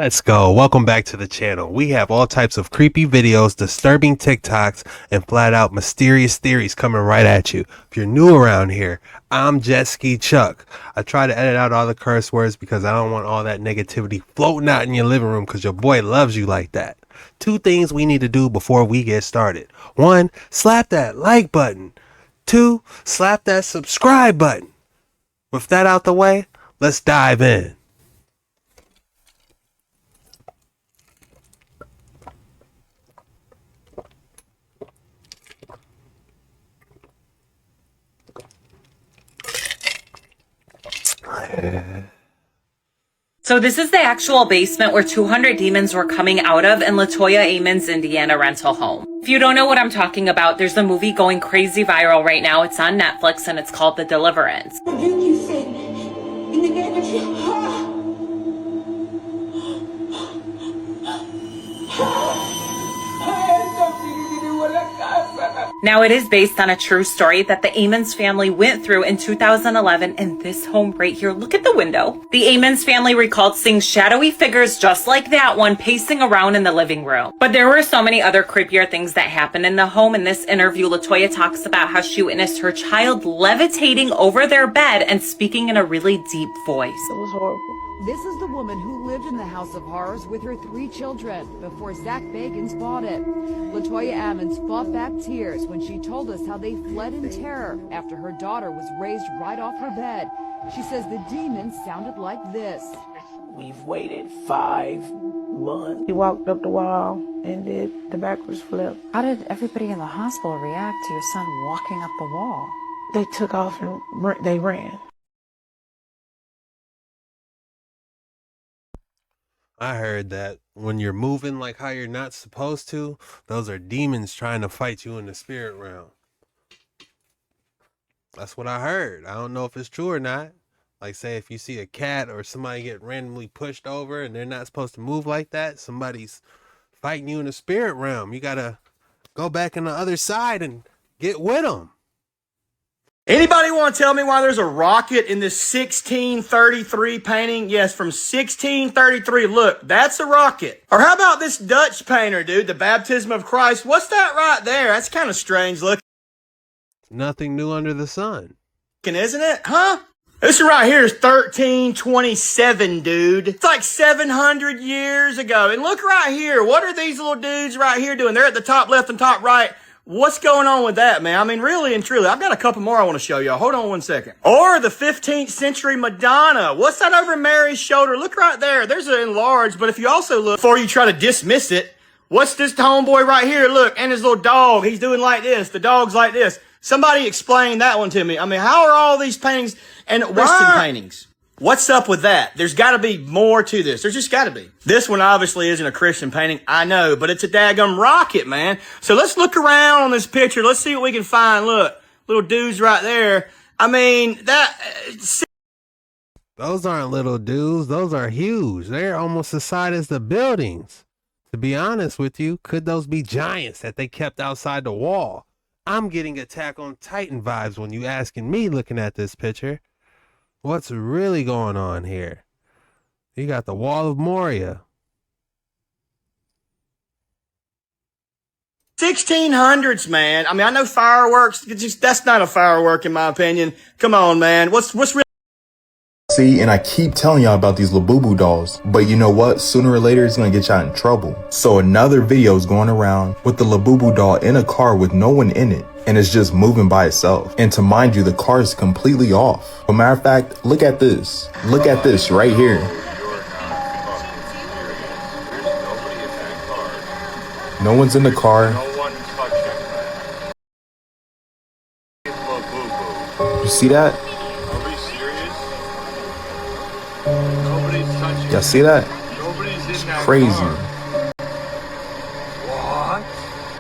Let's go. Welcome back to the channel. We have all types of creepy videos, disturbing TikToks, and flat out mysterious theories coming right at you. If you're new around here, I'm Jet Ski Chuck. I try to edit out all the curse words because I don't want all that negativity floating out in your living room because your boy loves you like that. Two things we need to do before we get started. One, slap that like button. Two, slap that subscribe button. With that out the way, let's dive in. So this is the actual basement where 200 demons were coming out of in Latoya Amen's Indiana rental home. If you don't know what I'm talking about, there's a movie going crazy viral right now. It's on Netflix and it's called The Deliverance. Rebuke you, Satan, in the name of Jehovah. Now, it is based on a true story that the Amens family went through in 2011 in this home right here. Look at the window. The Amens family recalled seeing shadowy figures just like that one pacing around in the living room. But there were so many other creepier things that happened in the home. In this interview, Latoya talks about how she witnessed her child levitating over their bed and speaking in a really deep voice. It was horrible. This is the woman who lived in the House of Horrors with her 3 children before Zach Bagans bought it. Latoya Ammons fought back tears when she told us how they fled in terror after her daughter was raised right off her bed. She says the demons sounded like this. We've waited 5 months. He walked up the wall and did the backwards flip. How did everybody in the hospital react to your son walking up the wall? They took off and they ran. I heard that when you're moving like how you're not supposed to, those are demons trying to fight you in the spirit realm. That's what I heard. I don't know if it's true or not. Like, say if you see a cat or somebody get randomly pushed over and they're not supposed to move like that, somebody's fighting you in the spirit realm. You gotta go back on the other side and get with them. Anybody want to tell me why there's a rocket in this 1633 painting? Yes, from 1633. Look, that's a rocket. Or how about this Dutch painter, dude? The Baptism of Christ. What's that right there? That's kind of strange looking, Nothing new under the sun. isn't it? Huh? This right here is 1327, dude. It's like 700 years ago. And look right here. What are these little dudes right here doing? They're at the top left and top right. What's going on with that, man? I mean, really and truly, I've got a couple more I want to show y'all. Hold on one second. Or the 15th century Madonna. What's that over Mary's shoulder? Look right there. There's an enlarged, but if you also look, before you try to dismiss it, what's this homeboy right here? Look, and his little dog. He's doing like this. The dog's like this. Somebody explain that one to me. I mean, how are all these paintings and Western paintings? What's up with that? There's got to be more to this. There's just got to be. This one obviously isn't a Christian painting. I know, but it's a daggum rocket, man. So let's look around on this picture. Let's see what we can find. Look, little dudes right there. I mean, Those aren't little dudes. Those are huge. They're almost the size as the buildings. To be honest with you, could those be giants that they kept outside the wall? I'm getting Attack on Titan vibes when you asking me looking at this picture. What's really going on here? You got the Wall of Moria. 1600s, man. I mean, I know fireworks. That's not a firework in my opinion. Come on, man. What's really? See, and I keep telling y'all about these Labubu dolls, but you know what? Sooner or later, it's gonna get y'all in trouble. So another video is going around with the Labubu doll in a car with no one in it, and it's just moving by itself. And to mind you, the car is completely off. But matter of fact, look at this. Look at this right here. No one's in the car. You see that? Y'all see that? It's crazy. What?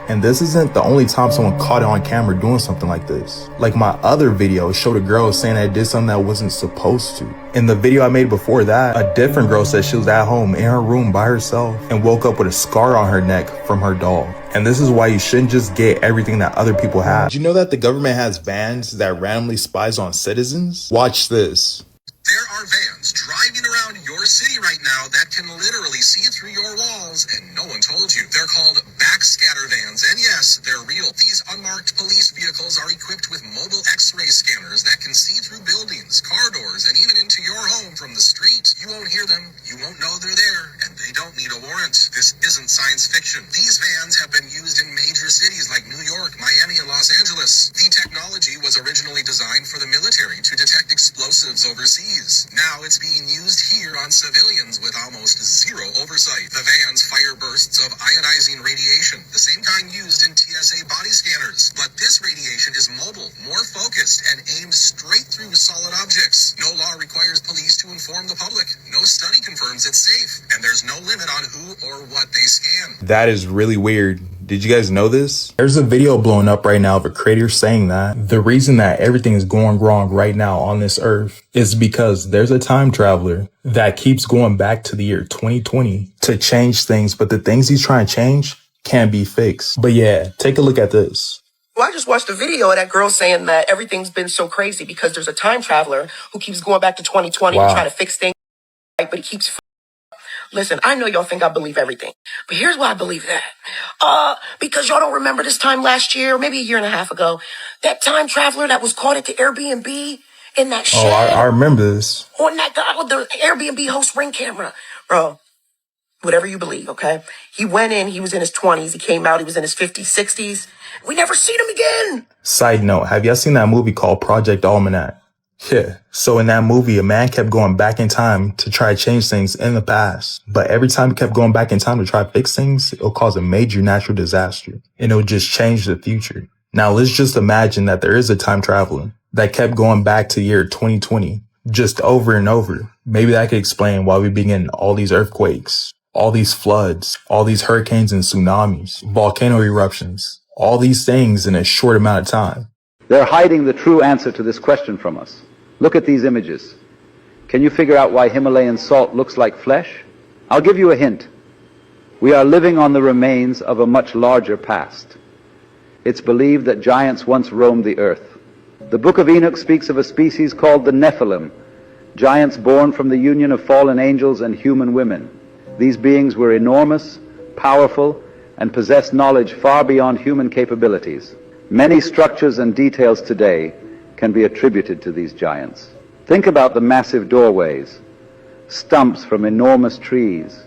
And this isn't the only time someone caught it on camera doing something like this. Like my other video showed a girl saying that it did something that wasn't supposed to. In the video I made before that, a different girl said she was at home in her room by herself and woke up with a scar on her neck from her doll. And this is why you shouldn't just get everything that other people have. Did you know that the government has vans that randomly spies on citizens? Watch this. There are vans driving around around your city right now that can literally see through your walls and no one told you. They're called backscatter vans, and yes, they're real. These unmarked police vehicles are equipped with mobile X-ray scanners that can see through buildings, car doors, and even into your home from the street. You won't hear them, you won't know they're there, and they don't need a warrant. This isn't science fiction. These vans have been used in major cities like New York, Miami, and Los Angeles. The technology was originally designed for the military to detect explosives overseas. Now it's being used here on civilians with almost zero oversight. The vans fire bursts of ionizing radiation, the same kind used in TSA body scanners. But this radiation is mobile, more focused, and aimed straight through solid objects. No law requires police to inform the public. No study confirms it's safe, and there's no limit on who or what they scan. That is really weird. Did you guys know this? There's a video blowing up right now of a creator saying that the reason that everything is going wrong right now on this earth is because there's a time traveler that keeps going back to the year 2020 to change things, but the things he's trying to change can't be fixed. But yeah, take a look at this. Well, I just watched a video of that girl saying that everything's been so crazy because there's a time traveler who keeps going back to 2020 to try to fix things, but he keeps Listen, I know y'all think I believe everything, but here's why I believe that. Because y'all don't remember this time last year, or maybe a year and a half ago, that time traveler that was caught at the Airbnb in that shed. Oh, I remember this. On that guy with the Airbnb host ring camera. Bro, whatever you believe, okay? He went in, he was in his 20s, he came out, he was in his 50s, 60s. We never seen him again. Side note, have y'all seen that movie called Project Almanac? Yeah. So in that movie, a man kept going back in time to try to change things in the past. But every time he kept going back in time to try to fix things, it'll cause a major natural disaster. And it'll just change the future. Now let's just imagine that there is a time traveler that kept going back to the year 2020, just over and over. Maybe that could explain why we've been getting all these earthquakes, all these floods, all these hurricanes and tsunamis, volcano eruptions, all these things in a short amount of time. They're hiding the true answer to this question from us. Look at these images. Can you figure out why Himalayan salt looks like flesh? I'll give you a hint. We are living on the remains of a much larger past. It's believed that giants once roamed the earth. The Book of Enoch speaks of a species called the Nephilim, giants born from the union of fallen angels and human women. These beings were enormous, powerful, and possessed knowledge far beyond human capabilities. Many structures and details today can be attributed to these giants. Think about the massive doorways, stumps from enormous trees,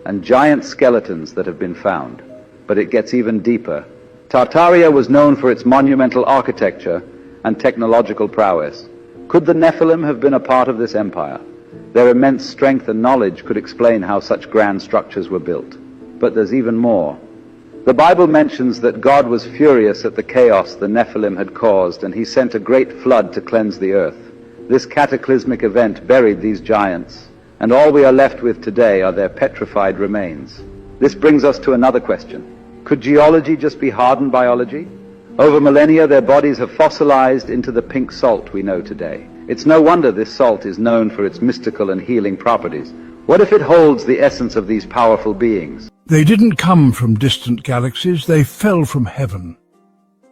and giant skeletons that have been found. But it gets even deeper. Tartaria was known for its monumental architecture and technological prowess. Could the Nephilim have been a part of this empire? Their immense strength and knowledge could explain how such grand structures were built. But there's even more. The Bible mentions that God was furious at the chaos the Nephilim had caused, and he sent a great flood to cleanse the earth. This cataclysmic event buried these giants, and all we are left with today are their petrified remains. This brings us to another question. Could geology just be hardened biology? Over millennia, their bodies have fossilized into the pink salt we know today. It's no wonder this salt is known for its mystical and healing properties. What if it holds the essence of these powerful beings? They didn't come from distant galaxies, they fell from heaven.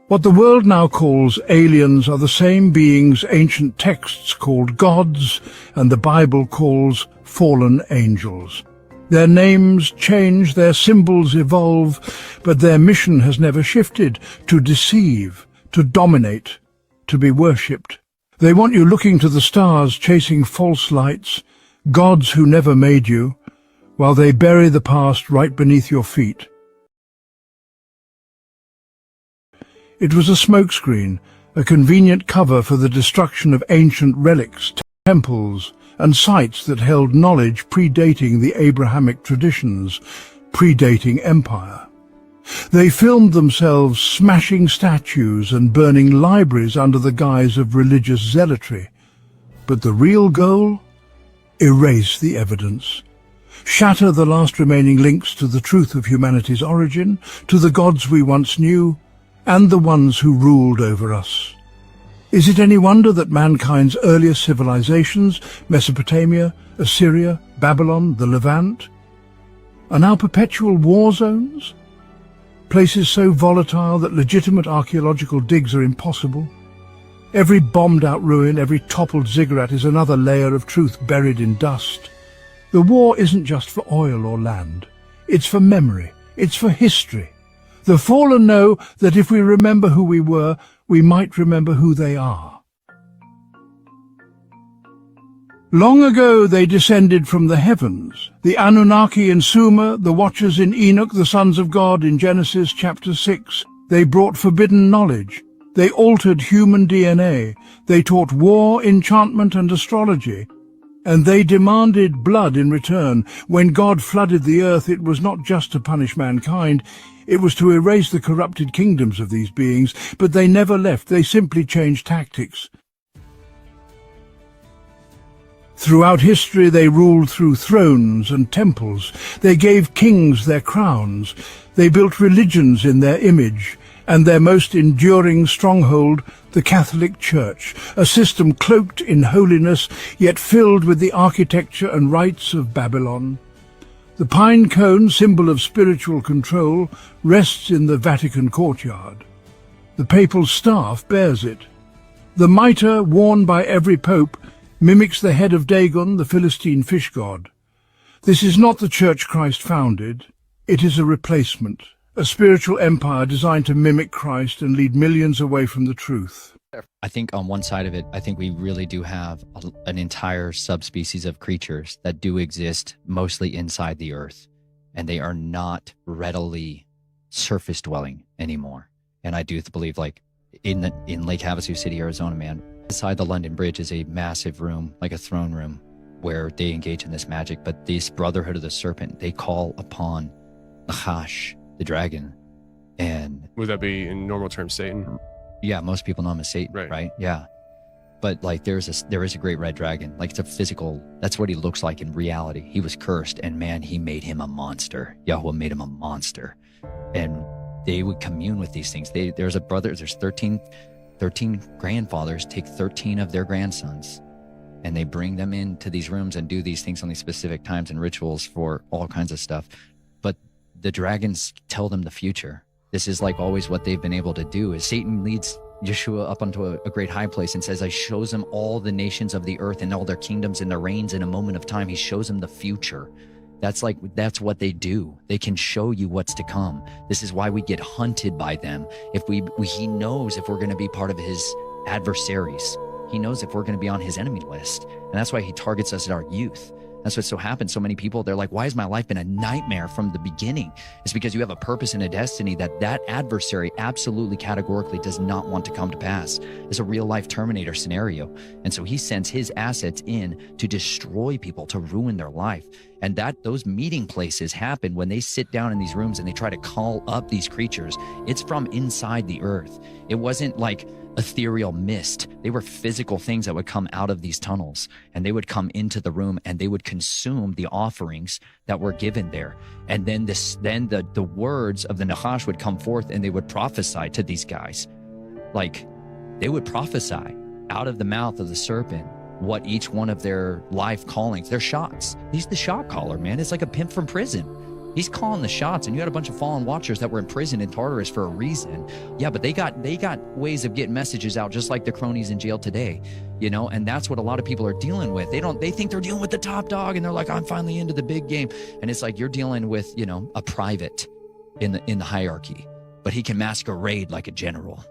What the world now calls aliens are the same beings ancient texts called gods and the Bible calls fallen angels. Their names change, their symbols evolve, but their mission has never shifted: to deceive, to dominate, to be worshipped. They want you looking to the stars, chasing false lights, gods who never made you, while they bury the past right beneath your feet. It was a smokescreen, a convenient cover for the destruction of ancient relics, temples, and sites that held knowledge predating the Abrahamic traditions, predating empire. They filmed themselves smashing statues and burning libraries under the guise of religious zealotry. But the real goal? Erase the evidence. Shatter the last remaining links to the truth of humanity's origin, to the gods we once knew, and the ones who ruled over us. Is it any wonder that mankind's earliest civilizations, Mesopotamia, Assyria, Babylon, the Levant, are now perpetual war zones? Places so volatile that legitimate archaeological digs are impossible. Every bombed-out ruin, every toppled ziggurat is another layer of truth buried in dust. The war isn't just for oil or land. It's for memory. It's for history. The fallen know that if we remember who we were, we might remember who they are. Long ago they descended from the heavens, the Anunnaki in Sumer, the Watchers in Enoch, the sons of God in Genesis chapter 6. They brought forbidden knowledge. They altered human DNA. They taught war, enchantment, and astrology. And they demanded blood in return. When God flooded the earth, it was not just to punish mankind, it was to erase the corrupted kingdoms of these beings, but they never left. They simply changed tactics. Throughout history they ruled through thrones and temples. They gave kings their crowns. They built religions in their image, and their most enduring stronghold, the Catholic Church, a system cloaked in holiness, yet filled with the architecture and rites of Babylon. The pine cone, symbol of spiritual control, rests in the Vatican courtyard. The papal staff bears it. The mitre, worn by every pope, mimics the head of Dagon, the Philistine fish god. This is not the church Christ founded. It is a replacement, a spiritual empire designed to mimic Christ and lead millions away from the truth. I think on one side of it, I think we really do have an entire subspecies of creatures that do exist mostly inside the earth, and they are not readily surface dwelling anymore. And I do believe, like in Lake Havasu City, Arizona, man, beside the London Bridge is a massive room, like a throne room, where they engage in this magic. But this Brotherhood of the Serpent, they call upon Nahash, the dragon. And would that be in normal terms Satan? Yeah, most people know him as Satan, right? Yeah. But like there is a great red dragon. Like it's a physical, that's what he looks like in reality. He was cursed, and man, he made him a monster. Yahweh made him a monster. And they would commune with these things. There's 13 grandfathers take 13 of their grandsons, and they bring them into these rooms and do these things on these specific times and rituals for all kinds of stuff. But the dragons tell them the future. This is like always what they've been able to do. Is Satan leads Yeshua up onto a great high place and says, I shows him all the nations of the earth and all their kingdoms and their reigns in a moment of time. He shows him the future. That's what they do. They can show you what's to come. This is why we get hunted by them. He knows if we're going to be part of his adversaries. He knows if we're going to be on his enemy list. And that's why he targets us at our youth. That's what so happens. So many people, they're like, why has my life been a nightmare from the beginning? It's because you have a purpose and a destiny that adversary absolutely categorically does not want to come to pass. It's a real life Terminator scenario. And so he sends his assets in to destroy people, to ruin their life. And those meeting places happen when they sit down in these rooms and they try to call up these creatures. It's from inside the earth. It wasn't like ethereal mist. They were physical things that would come out of these tunnels, and they would come into the room and they would consume the offerings that were given there. And then the words of the Nahash would come forth, and they would prophesy to these guys. Like they would prophesy out of the mouth of the serpent what each one of their life callings, their shots. He's the shot caller, man. It's like a pimp from prison. He's calling the shots, and you had a bunch of fallen watchers that were in prison in Tartarus for a reason. Yeah, but they got ways of getting messages out, just like the cronies in jail today, and that's what a lot of people are dealing with. They think they're dealing with the top dog, and they're like, I'm finally into the big game. And it's like you're dealing with, a private in the hierarchy, but he can masquerade like a general.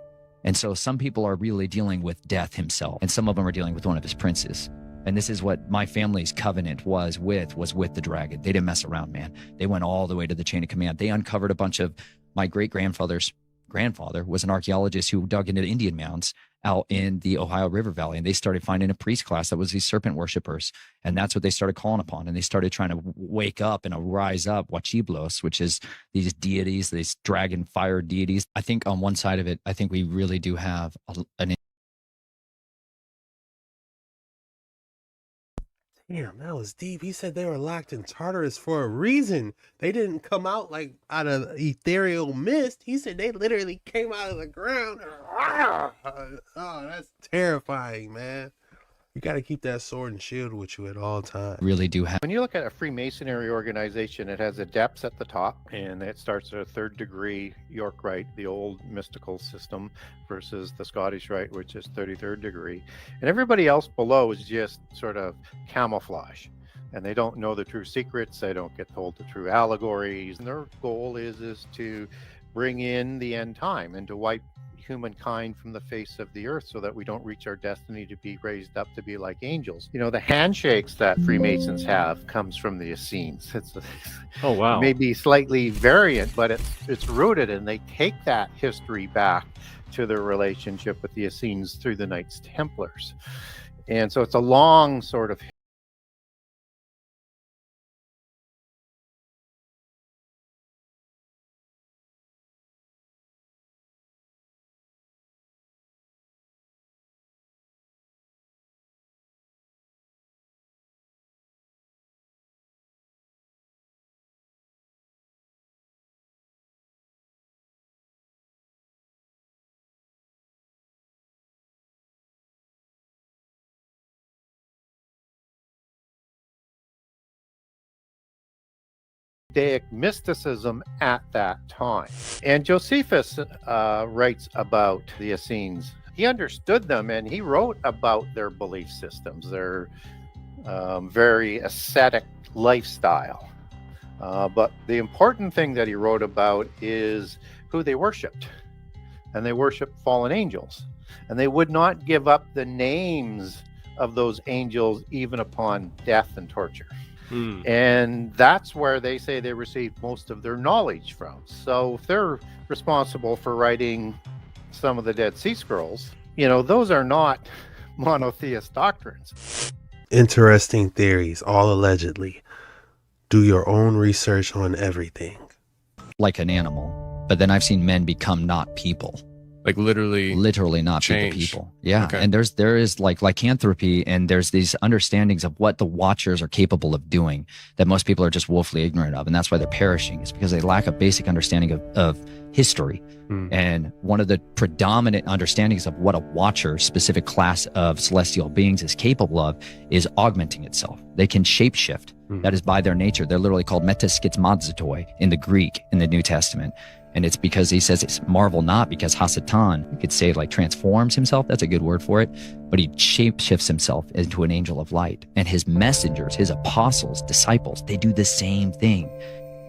And so some people are really dealing with death himself, and some of them are dealing with one of his princes. And this is what my family's covenant was with the dragon. They didn't mess around, man. They went all the way to the chain of command. They uncovered a bunch of my great-grandfather's grandfather was an archaeologist who dug into the Indian mounds out in the Ohio River Valley. And they started finding a priest class that was these serpent worshipers. And that's what they started calling upon. And they started trying to wake up and rise up Huachiblos, which is these deities, these dragon fire deities. I think on one side of it, I think we really do have an Damn, that was deep. He said they were locked in Tartarus for a reason. They didn't come out like out of ethereal mist. He said they literally came out of the ground. Oh, that's terrifying, man. You got to keep that sword and shield with you at all times. Really do have. When you look at a Freemasonry organization, it has adepts at the top, and it starts at a 3rd degree York Rite, the old mystical system, versus the Scottish Rite, which is 33rd degree. And everybody else below is just sort of camouflage. And they don't know the true secrets. They don't get told the true allegories. And their goal is to bring in the end time and to wipe humankind from the face of the earth so that we don't reach our destiny to be raised up to be like angels. You know, the handshakes that Freemasons have comes from the Essenes. Oh, wow. It may be slightly variant, but it's rooted, and they take that history back to their relationship with the Essenes through the Knights Templars. And so it's a long sort of Judaic mysticism at that time. And Josephus writes about the Essenes. He understood them, and he wrote about their belief systems, their very ascetic lifestyle. But the important thing that he wrote about is who they worshipped. And they worshiped fallen angels. And they would not give up the names of those angels even upon death and torture. And that's where they say they received most of their knowledge from. So if they're responsible for writing some of the Dead Sea Scrolls, you know, those are not monotheist doctrines. Interesting theories, all allegedly. Do your own research on everything. Like an animal. But then I've seen men become not people. Like literally not change. people. Yeah. Okay. And there is like lycanthropy, and there's these understandings of what the Watchers are capable of doing that most people are just woefully ignorant of. And that's why they're perishing, is because they lack a basic understanding of history. And one of the predominant understandings of what a Watcher, specific class of celestial beings, is capable of is augmenting itself. They can shapeshift. That is by their nature. They're literally called metaskizmadzotoi in the Greek, in the New Testament. And it's because he says it's marvel not, because Hasatan, you could say like transforms himself. That's a good word for it. But he shapeshifts himself into an angel of light. And his messengers, his apostles, disciples, they do the same thing.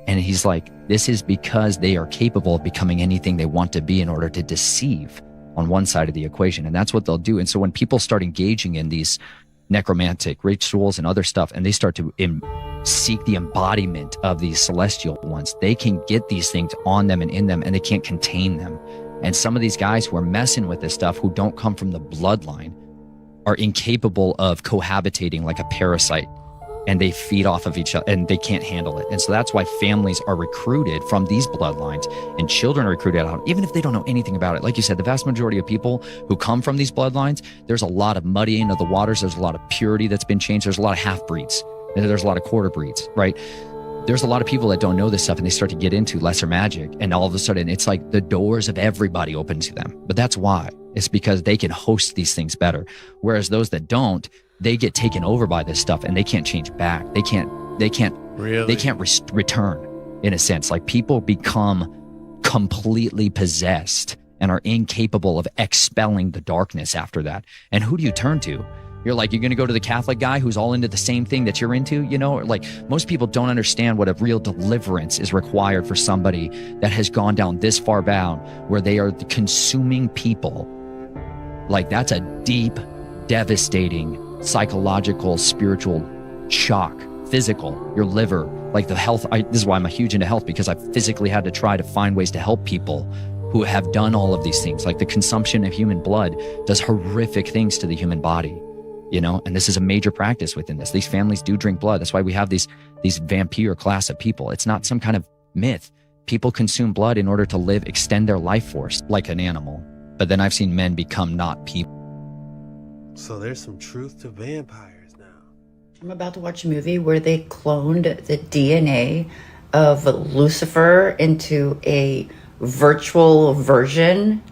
And he's like, this is because they are capable of becoming anything they want to be in order to deceive on one side of the equation. And that's what they'll do. And so when people start engaging in these necromantic rituals and other stuff, and they start to seek the embodiment of these celestial ones, they can get these things on them and in them, and they can't contain them. And some of these guys who are messing with this stuff, who don't come from the bloodline, are incapable of cohabitating like a parasite, and they feed off of each other, and they can't handle it. And so that's why families are recruited from these bloodlines, and children are recruited out, even if they don't know anything about it. Like you said, the vast majority of people who come from these bloodlines, there's a lot of muddying of the waters. There's a lot of purity that's been changed. There's a lot of half-breeds. And there's a lot of quarter breeds, right? There's a lot of people that don't know this stuff, and they start to get into lesser magic, and all of a sudden it's like the doors of everybody open to them. But that's why. It's because they can host these things better. Whereas those that don't, they get taken over by this stuff, and they can't change back. They can't return, in a sense. Like, people become completely possessed and are incapable of expelling the darkness after that. And who do you turn to? You're like, you're going to go to the Catholic guy who's all into the same thing that you're into, you know? Like, most people don't understand what a real deliverance is required for somebody that has gone down this far down, where they are consuming people. Like, that's a deep, devastating, psychological, spiritual shock, physical, your liver, like the health. This is why I'm huge into health, because I physically had to try to find ways to help people who have done all of these things. Like, the consumption of human blood does horrific things to the human body. You know, and this is a major practice within this. These families do drink blood. That's why we have these vampire class of people. It's not some kind of myth. People consume blood in order to live, extend their life force like an animal. But then I've seen men become not people. So there's some truth to vampires now. I'm about to watch a movie where they cloned the DNA of Lucifer into a virtual version.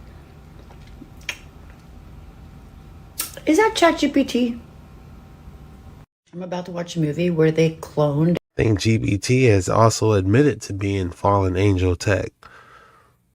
Is that ChatGPT? I'm about to watch a movie where they cloned. I think GPT has also admitted to being fallen angel tech.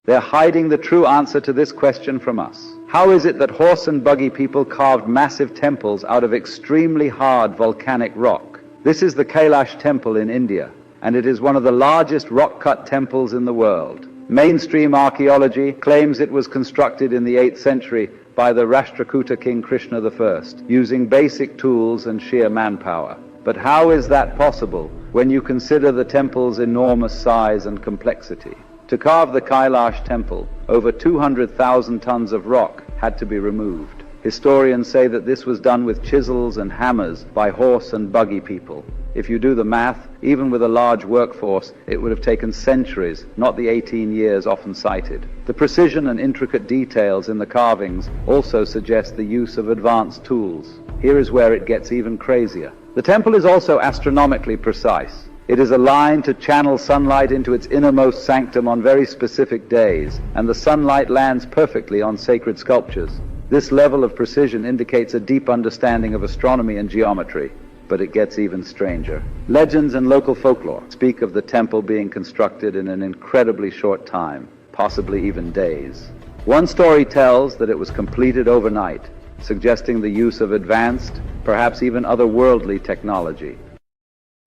They're hiding the true answer to this question from us. How is it that horse and buggy people carved massive temples out of extremely hard volcanic rock? This is the Kailash Temple in India, and it is one of the largest rock-cut temples in the world. Mainstream archaeology claims it was constructed in the 8th century by the Rashtrakuta king Krishna I, using basic tools and sheer manpower. But how is that possible when you consider the temple's enormous size and complexity? To carve the Kailash temple, over 200,000 tons of rock had to be removed. Historians say that this was done with chisels and hammers by horse and buggy people. If you do the math, even with a large workforce, it would have taken centuries, not the 18 years often cited. The precision and intricate details in the carvings also suggest the use of advanced tools. Here is where it gets even crazier. The temple is also astronomically precise. It is aligned to channel sunlight into its innermost sanctum on very specific days, and the sunlight lands perfectly on sacred sculptures. This level of precision indicates a deep understanding of astronomy and geometry, but it gets even stranger. Legends and local folklore speak of the temple being constructed in an incredibly short time, possibly even days. One story tells that it was completed overnight, suggesting the use of advanced, perhaps even otherworldly technology.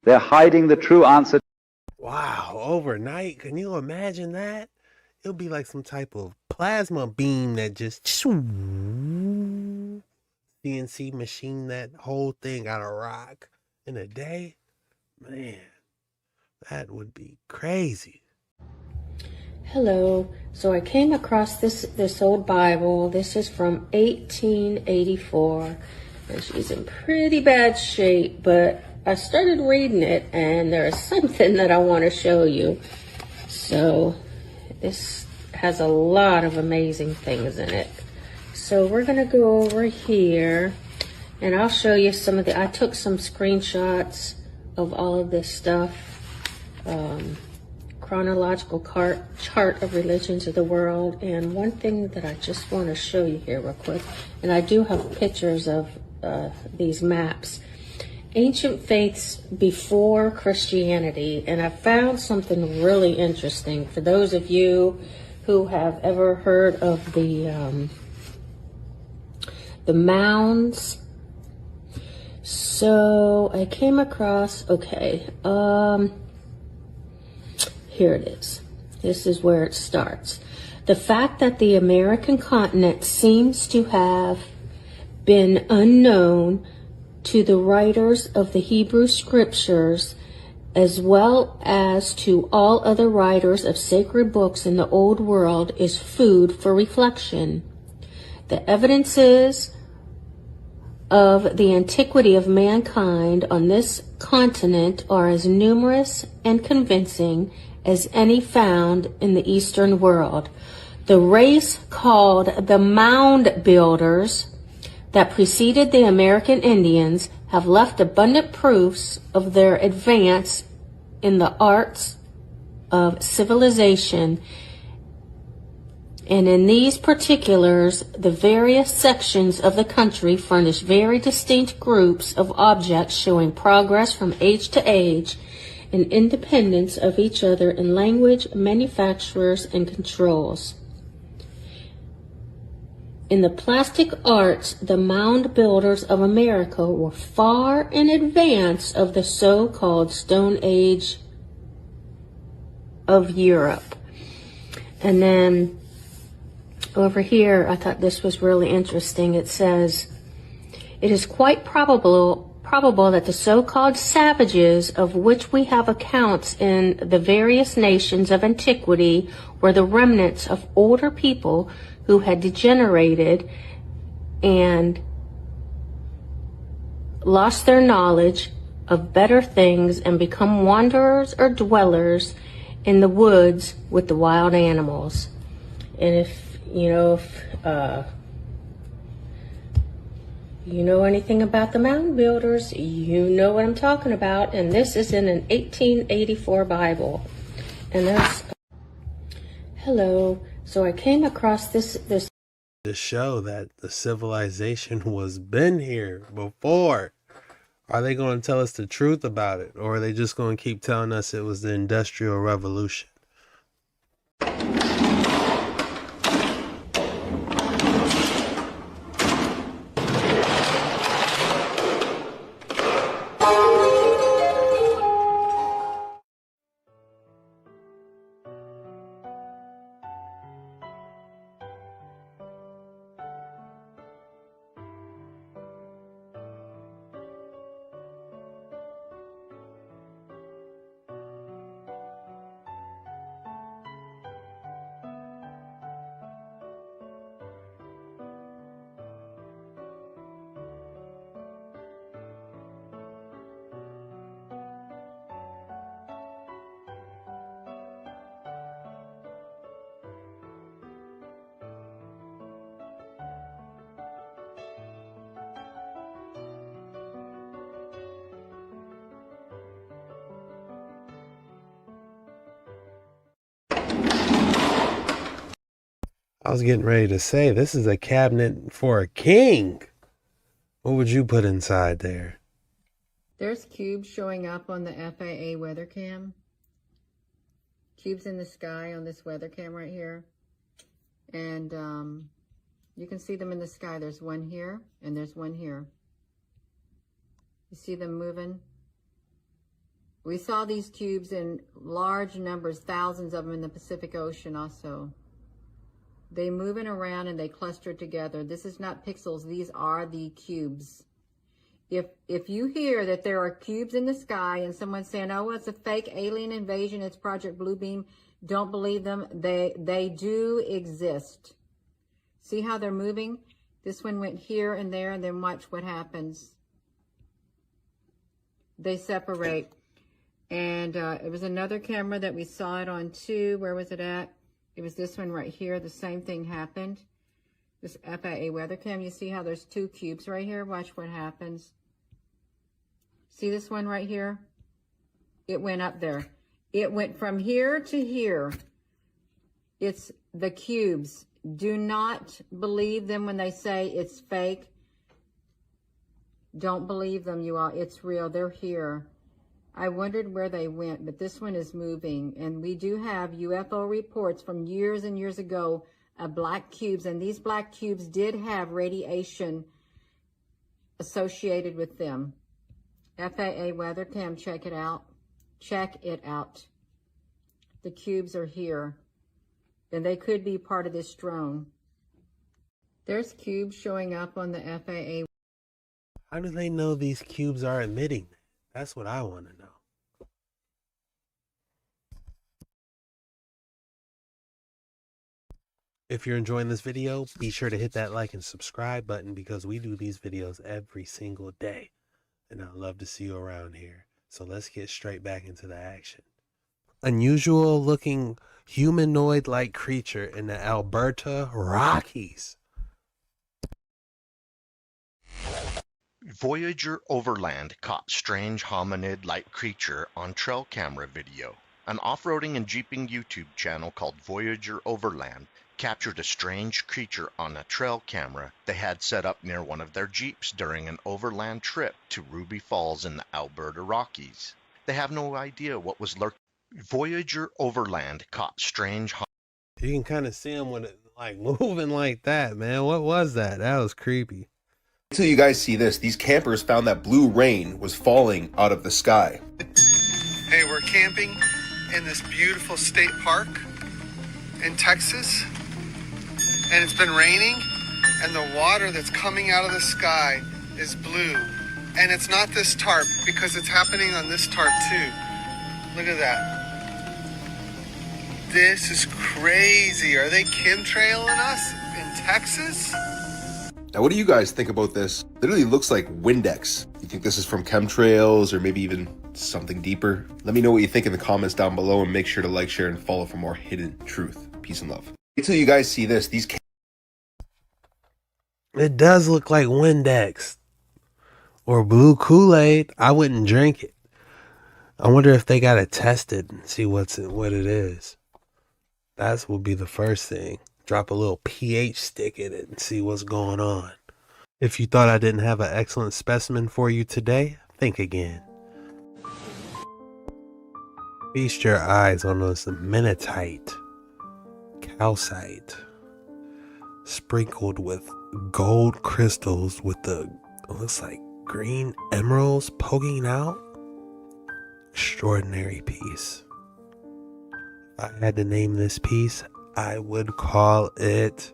They're hiding the true answer. Wow, overnight? Can you imagine that? It'll be like some type of plasma beam that just CNC machine that whole thing out of rock in a day. Man, that would be crazy. Hello. So I came across this old Bible. This is from 1884, and she's in pretty bad shape, but I started reading it, and there is something that I want to show you. So this has a lot of amazing things in it. So we're going to go over here, and I'll show you some of I took some screenshots of all of this stuff. Chronological chart of religions of the world. And one thing that I just want to show you here real quick, and I do have pictures of these maps. Ancient faiths before Christianity, and I found something really interesting for those of you who have ever heard of the mounds. So I came across, here it is. This is where it starts. The fact that the American continent seems to have been unknown to the writers of the Hebrew scriptures, as well as to all other writers of sacred books in the old world, is food for reflection. The evidences of the antiquity of mankind on this continent are as numerous and convincing as any found in the Eastern world. The race called the Mound Builders that preceded the American Indians have left abundant proofs of their advance in the arts of civilization. And in these particulars, the various sections of the country furnish very distinct groups of objects showing progress from age to age and independence of each other in language, manufacturers, and controls. In the plastic arts, the mound builders of America were far in advance of the so-called Stone Age of Europe. And then over here, I thought this was really interesting. It says, it is quite probable that the so-called savages of which we have accounts in the various nations of antiquity were the remnants of older people who had degenerated and lost their knowledge of better things and become wanderers or dwellers in the woods with the wild animals. And if you know anything about the mound builders, you know what I'm talking about. And this is in an 1884 Bible. And there's hello. So I came across this to show that the civilization was been here before. Are they going to tell us the truth about it, or are they just going to keep telling us it was the Industrial Revolution? I was getting ready to say, this is a cabinet for a king. What would you put inside there? There's cubes showing up on the FAA weather cam. Cubes in the sky on this weather cam right here. And you can see them in the sky. There's one here and there's one here. You see them moving? We saw these cubes in large numbers, thousands of them in the Pacific Ocean also. They moving around and they cluster together. This is not pixels. These are the cubes. If you hear that there are cubes in the sky and someone's saying, oh, it's a fake alien invasion, it's Project Bluebeam, don't believe them. They do exist. See how they're moving? This one went here and there, and then watch what happens. They separate. And it was another camera that we saw it on too. Where was it at? It was this one right here. The same thing happened. This FAA weather cam. You see how there's two cubes right here? Watch what happens. See this one right here? It went up there. It went from here to here. It's the cubes. Do not believe them when they say it's fake. Don't believe them, you all. It's real. They're here. I wondered where they went, but this one is moving. And we do have UFO reports from years and years ago of black cubes. And these black cubes did have radiation associated with them. FAA weather cam, check it out. Check it out. The cubes are here. And they could be part of this drone. There's cubes showing up on the FAA. How do they know these cubes are emitting? That's what I want to know. If you're enjoying this video, be sure to hit that like and subscribe button because we do these videos every single day. And I'd love to see you around here. So let's get straight back into the action. Unusual looking humanoid-like creature in the Alberta Rockies. Voyager Overland caught strange hominid-like creature on trail camera video. An off-roading and jeeping YouTube channel called Voyager Overland captured a strange creature on a trail camera they had set up near one of their jeeps during an overland trip to Ruby Falls in the Alberta Rockies. They have no idea what was lurking. Voyager Overland caught strange. You can kind of see them when it like moving like that, man. What was that? That was creepy. Until you guys see this, these campers found that blue rain was falling out of the sky. Hey, we're camping in this beautiful state park in Texas, and it's been raining, and the water that's coming out of the sky is blue. And it's not this tarp, because it's happening on this tarp too. Look at that. This is crazy. Are they chemtrailing us in Texas? Now, what do you guys think about this? Literally looks like Windex. You think this is from chemtrails or maybe even something deeper? Let me know what you think in the comments down below and make sure to like, share, and follow for more hidden truth. Peace and love. Until you guys see this, these... It does look like Windex or blue Kool-Aid. I wouldn't drink it. I wonder if they got it tested and see what it is. That will be the first thing. Drop a little pH stick in it and see what's going on. If you thought I didn't have an excellent specimen for you today, think again. Feast your eyes on this minotite, calcite, sprinkled with gold crystals with the, looks like green emeralds poking out. Extraordinary piece. If I had to name this piece, I would call it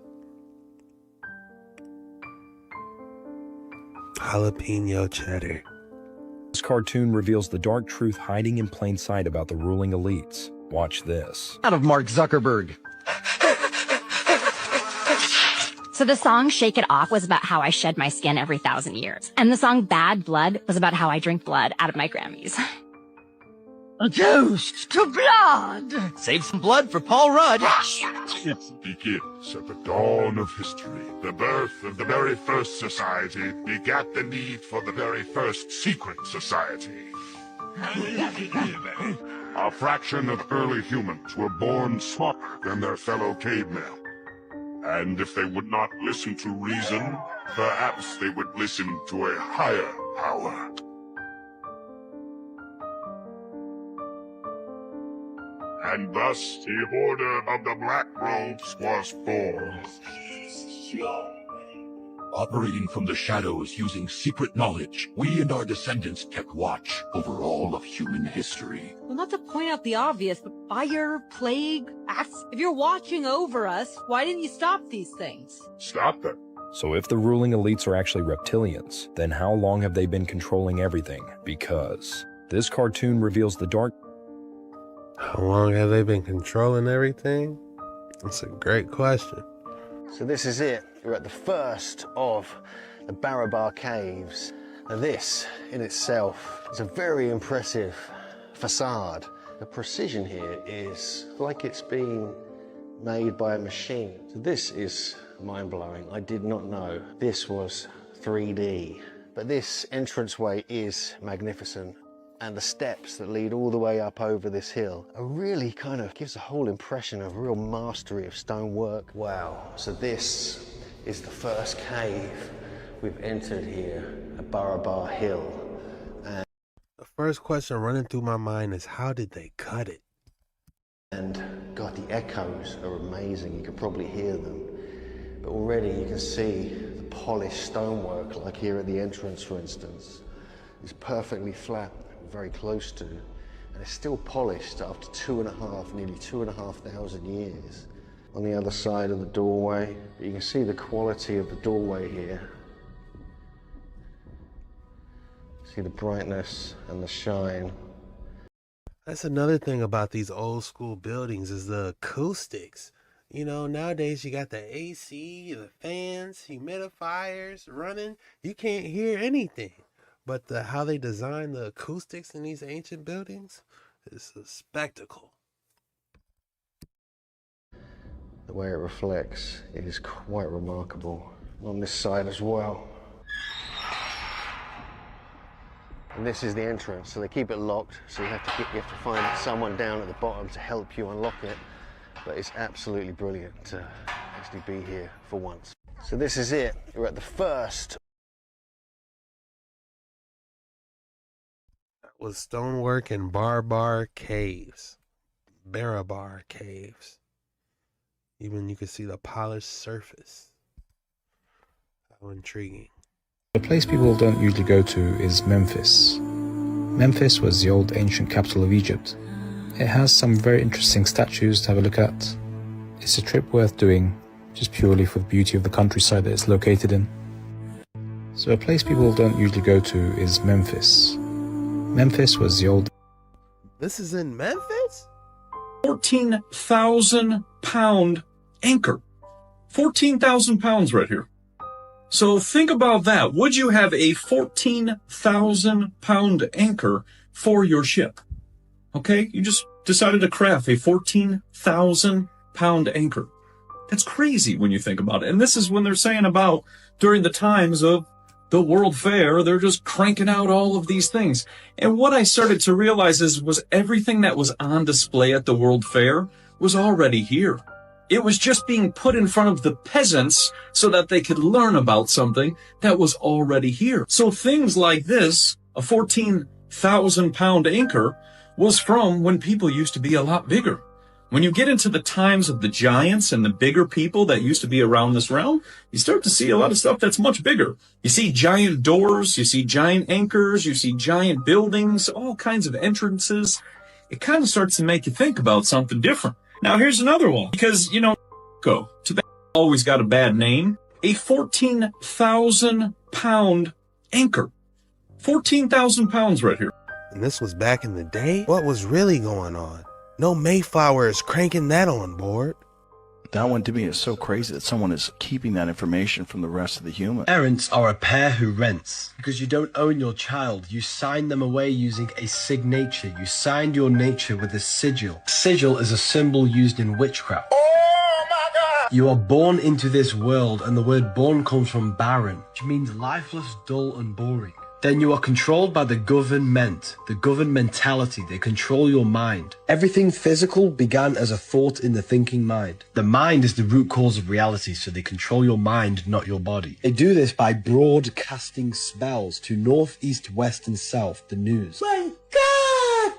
jalapeno cheddar. This cartoon reveals the dark truth hiding in plain sight about the ruling elites. Watch this. Out of Mark Zuckerberg. So the song Shake It Off was about how I shed my skin every 1,000 years. And the song Bad Blood was about how I drink blood out of my Grammys. A toast to blood. Save some blood for Paul Rudd. It begins at the dawn of history. The birth of the very first society begat the need for the very first secret society. A fraction of early humans were born smarter than their fellow cavemen. And if they would not listen to reason, perhaps they would listen to a higher power. And thus the Order of the Black Robes was formed. Operating from the shadows using secret knowledge, we and our descendants kept watch over all of human history. Well, not to point out the obvious, but fire, plague, acts. If you're watching over us, why didn't you stop these things? Stop them. So if the ruling elites are actually reptilians, then how long have they been controlling everything? Because this cartoon reveals the dark... How long have they been controlling everything? That's a great question. So this is it. We're at the first of the Barabar caves. Now this in itself is a very impressive facade. The precision here is like it's been made by a machine. So this is mind-blowing. I did not know this was 3D. But this entranceway is magnificent. And the steps that lead all the way up over this hill are really kind of gives a whole impression of real mastery of stonework. Wow. So this is the first cave we've entered here at Barabar Hill. And the first question running through my mind is, how did they cut it? And God, the echoes are amazing. You can probably hear them. But already you can see the polished stonework, like here at the entrance, for instance. It's perfectly flat, very close to, and it's still polished after nearly 2,500 years. On the other side of the doorway, you can see the quality of the doorway here. See the brightness and the shine. That's another thing about these old school buildings is the acoustics. You know, nowadays you got the AC, the fans, humidifiers running. You can't hear anything. But how they design the acoustics in these ancient buildings is a spectacle. The way it reflects is quite remarkable. On this side as well. And this is the entrance, so they keep it locked, so you have to find someone down at the bottom to help you unlock it. But it's absolutely brilliant to actually be here for once. So this is it. We're at the first. Was stonework in Barabar caves. Barabar caves. Even you can see the polished surface. How intriguing. The place people don't usually go to is Memphis. Memphis was the old ancient capital of Egypt. It has some very interesting statues to have a look at. It's a trip worth doing, just purely for the beauty of the countryside that it's located in. So a place people don't usually go to is Memphis. Memphis was the old... This is in Memphis? 14,000 pound anchor. 14,000 pounds right here. So think about that. Would you have a 14,000 pound anchor for your ship? Okay, you just decided to craft a 14,000 pound anchor. That's crazy when you think about it. And this is when they're saying about during the times of the World Fair, they're just cranking out all of these things. And what I started to realize was everything that was on display at the World Fair was already here. It was just being put in front of the peasants so that they could learn about something that was already here. So things like this, a 14,000 pound anchor, was from when people used to be a lot bigger. When you get into the times of the giants and the bigger people that used to be around this realm, you start to see a lot of stuff that's much bigger. You see giant doors, you see giant anchors, you see giant buildings, all kinds of entrances. It kind of starts to make you think about something different. Now here's another one, because, you know, tobacco always got a bad name. A 14,000 pound anchor. 14,000 pounds right here. And this was back in the day? What was really going on? No Mayflower is cranking that on board. That one to me is so crazy that someone is keeping that information from the rest of the humans. Parents are a pair who rents. Because you don't own your child, you sign them away using a signature. You signed your nature with a sigil. Sigil is a symbol used in witchcraft. Oh my God! You are born into this world, and the word born comes from barren, which means lifeless, dull, and boring. then you are controlled by the government, the governmentality. They control your mind. Everything physical began as a thought in the thinking mind. The mind is the root cause of reality, so they control your mind, not your body. They do this by broadcasting spells to north, east, west, and south, the news. My God!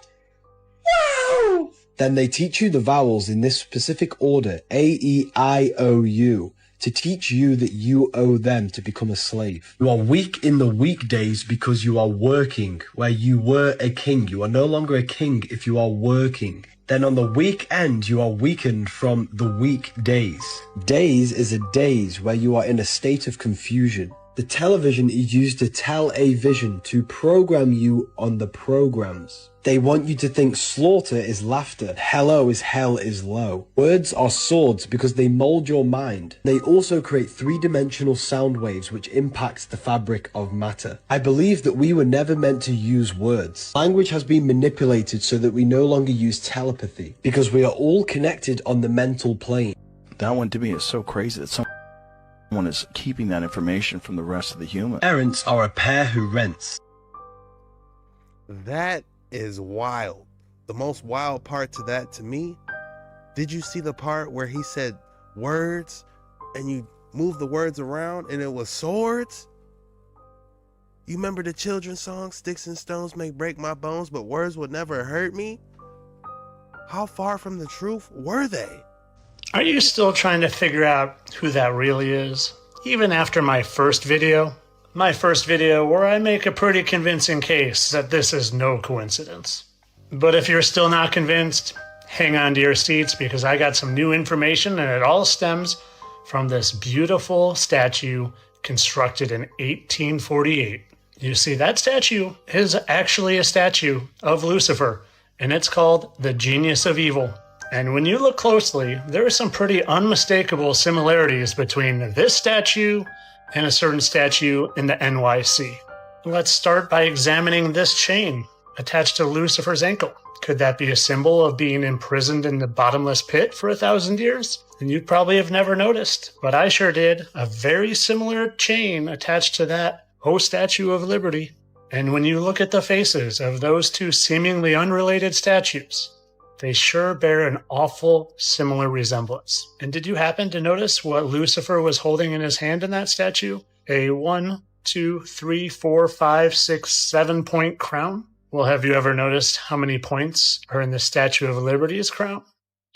Wow! Then they teach you the vowels in this specific order, A, E, I, O, U, to teach you that you owe them to become a slave. You are weak in the weekdays because you are working. Where you were a king, you are no longer a king if you are working. Then on the weekend, you are weakened from the weekdays. Days is a daze where you are in a state of confusion. The television is used to tell a vision, to program you on the programs. They want you to think slaughter is laughter, hello is hell is low. Words are swords because they mold your mind. They also create three-dimensional sound waves which impacts the fabric of matter. I believe that we were never meant to use words. Language has been manipulated so that we no longer use telepathy because we are all connected on the mental plane. That one to me is so crazy that someone is keeping that information from the rest of the human. Parents are a pair who rents. That is wild. The most wild part to that to me, did you see the part where he said words and you move the words around and it was swords? You remember the children's song, Sticks and Stones May Break My Bones, but words would never hurt me? How far from the truth were they? Are you still trying to figure out who that really is? Even after my first video where I make a pretty convincing case that this is no coincidence. But if you're still not convinced, hang on to your seats because I got some new information and it all stems from this beautiful statue constructed in 1848. You see, that statue is actually a statue of Lucifer, and it's called the Genius of Evil. And when you look closely, there are some pretty unmistakable similarities between this statue and a certain statue in the NYC. Let's start by examining this chain attached to Lucifer's ankle. Could that be a symbol of being imprisoned in the bottomless pit for 1,000 years? And you'd probably have never noticed, but I sure did. A very similar chain attached to that Statue of Liberty. And when you look at the faces of those two seemingly unrelated statues, they sure bear an awful similar resemblance. And did you happen to notice what Lucifer was holding in his hand in that statue? A 1, 2, 3, 4, 5, 6, 7-point crown? Well, have you ever noticed how many points are in the Statue of Liberty's crown?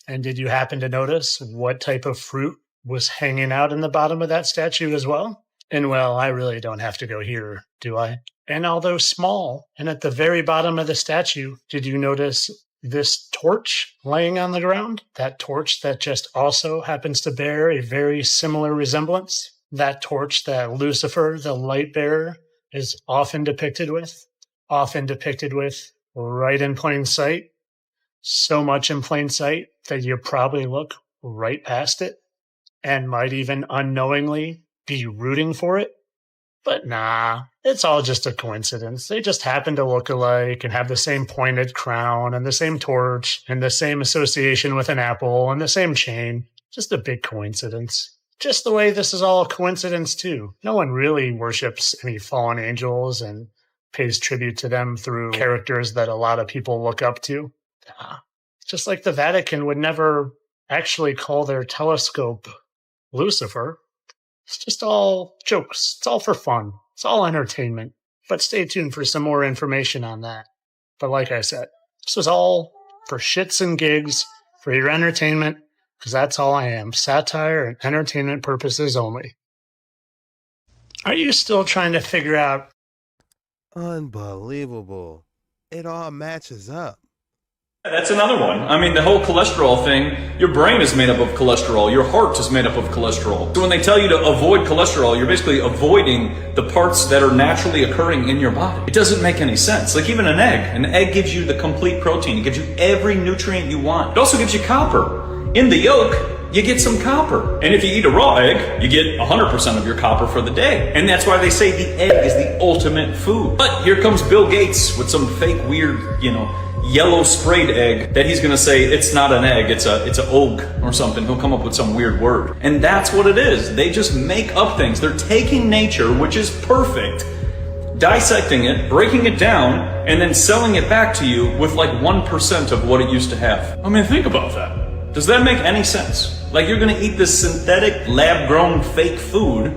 And did you happen to notice what type of fruit was hanging out in the bottom of that statue as well? And well, I really don't have to go here, do I? And although small, and at the very bottom of the statue, did you notice this torch laying on the ground? That torch that just also happens to bear a very similar resemblance? That torch that Lucifer, the light bearer, is often depicted with right in plain sight. So much in plain sight that you probably look right past it and might even unknowingly be rooting for it. But nah, it's all just a coincidence. They just happen to look alike and have the same pointed crown and the same torch and the same association with an apple and the same chain. Just a big coincidence. Just the way this is all a coincidence too. No one really worships any fallen angels and pays tribute to them through characters that a lot of people look up to. Just like the Vatican would never actually call their telescope Lucifer. It's just all jokes. It's all for fun. It's all entertainment. But stay tuned for some more information on that. But like I said, this was all for shits and gigs, for your entertainment, because that's all I am. Satire and entertainment purposes only. Are you still trying to figure out? Unbelievable. It all matches up. That's another one. I mean, the whole cholesterol thing, your brain is made up of cholesterol, your heart is made up of cholesterol. So when they tell you to avoid cholesterol, you're basically avoiding the parts that are naturally occurring in your body. It doesn't make any sense. Like even an egg gives you the complete protein. It gives you every nutrient you want. It also gives you copper. In the yolk, you get some copper. And if you eat a raw egg, you get 100% of your copper for the day. And that's why they say the egg is the ultimate food. But here comes Bill Gates with some fake weird, yellow sprayed egg that he's gonna say it's not an egg, it's a oak or something. He'll come up with some weird word. And that's what it is. They just make up things. They're taking nature, which is perfect. dissecting it, breaking it down, and then selling it back to you with like 1% of what it used to have. I mean, think about that. Does that make any sense? Like, you're gonna eat this synthetic, lab-grown, fake food.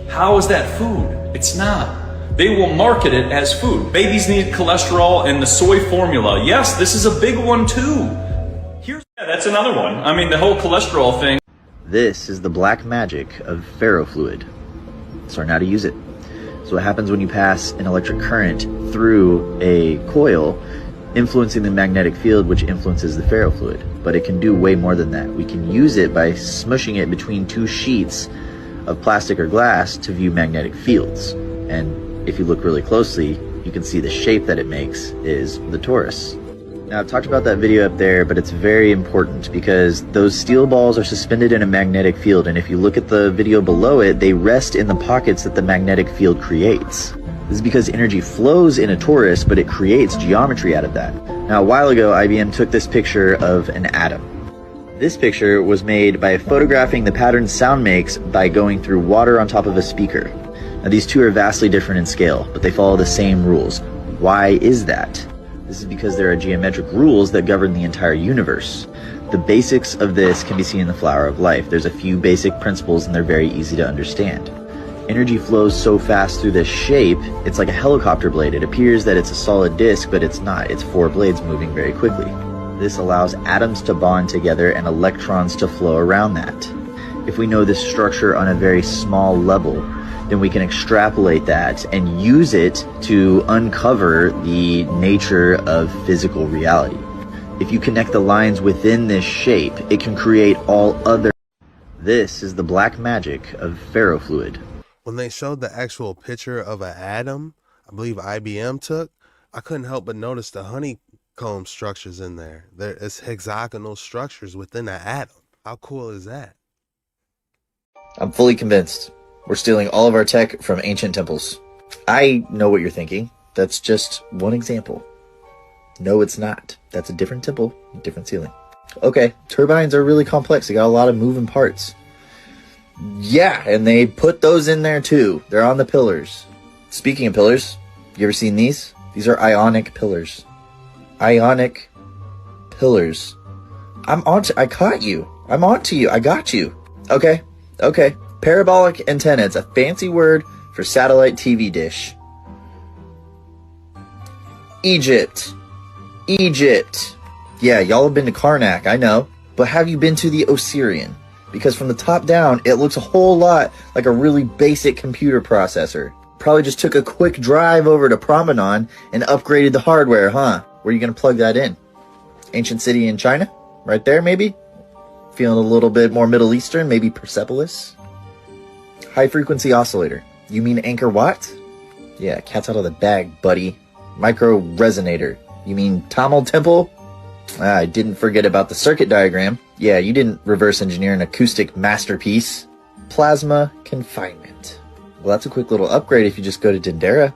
How is that food? It's not. They will market it as food. Babies need cholesterol and the soy formula. Yes, this is a big one too. Yeah, that's another one. I mean, the whole cholesterol thing. This is the black magic of ferrofluid. Let's learn how to use it. So what happens when you pass an electric current through a coil, influencing the magnetic field, which influences the ferrofluid. But it can do way more than that. We can use it by smushing it between two sheets of plastic or glass to view magnetic fields. And if you look really closely, you can see the shape that it makes is the torus. Now, I've talked about that video up there, but it's very important because those steel balls are suspended in a magnetic field, and if you look at the video below it, they rest in the pockets that the magnetic field creates. This is because energy flows in a torus, but it creates geometry out of that. Now, a while ago, IBM took this picture of an atom. This picture was made by photographing the pattern sound makes by going through water on top of a speaker. Now, these two are vastly different in scale, but they follow the same rules. Why is that? This is because there are geometric rules that govern the entire universe. The basics of this can be seen in the flower of life. There's a few basic principles and they're very easy to understand. Energy flows so fast through this shape, it's like a helicopter blade. It appears that it's a solid disc, but it's not. It's four blades moving very quickly. This allows atoms to bond together and electrons to flow around that. If we know this structure on a very small level, then we can extrapolate that and use it to uncover the nature of physical reality. If you connect the lines within this shape, it can create all other. This is the black magic of ferrofluid. When they showed the actual picture of an atom, I believe IBM took, I couldn't help but notice the honeycomb structures in there. It's hexagonal structures within an atom. How cool is that? I'm fully convinced. We're stealing all of our tech from ancient temples. I know what you're thinking. That's just one example. No, it's not. That's a different temple, different ceiling. Okay, turbines are really complex. They got a lot of moving parts. Yeah, and they put those in there too. They're on the pillars. Speaking of pillars, you ever seen these? These are ionic pillars. Ionic pillars. I caught you. I'm onto you. I got you. Okay. Parabolic antenna. It's a fancy word for satellite TV dish. Egypt. Yeah, y'all have been to Karnak, I know. But have you been to the Osirian? Because from the top down, it looks a whole lot like a really basic computer processor. Probably just took a quick drive over to Promenade and upgraded the hardware, huh? Where are you going to plug that in? Ancient city in China? Right there, maybe? Feeling a little bit more Middle Eastern, maybe Persepolis? High frequency oscillator. You mean Anchor Watt? Yeah, cat's out of the bag, buddy. Micro resonator. You mean Tamil Temple? I didn't forget about the circuit diagram. Yeah, you didn't reverse engineer an acoustic masterpiece. Plasma confinement. Well, that's a quick little upgrade if you just go to Dendera.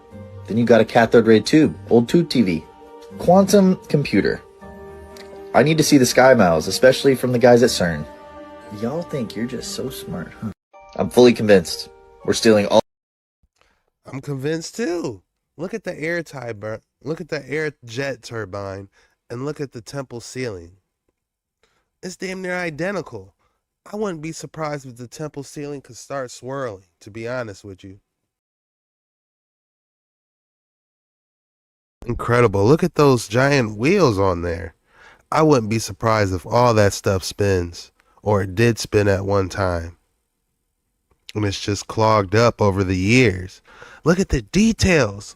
Then you got a cathode ray tube, old tube TV. Quantum computer. I need to see the sky miles, especially from the guys at CERN. Y'all think you're just so smart, huh? I'm fully convinced. We're stealing all. I'm convinced too. Look at the look at the air jet turbine and look at the temple ceiling. It's damn near identical. I wouldn't be surprised if the temple ceiling could start swirling, to be honest with you. Incredible. Look at those giant wheels on there. I wouldn't be surprised if all that stuff spins, or it did spin at one time. And it's just clogged up over the years. Look at the details.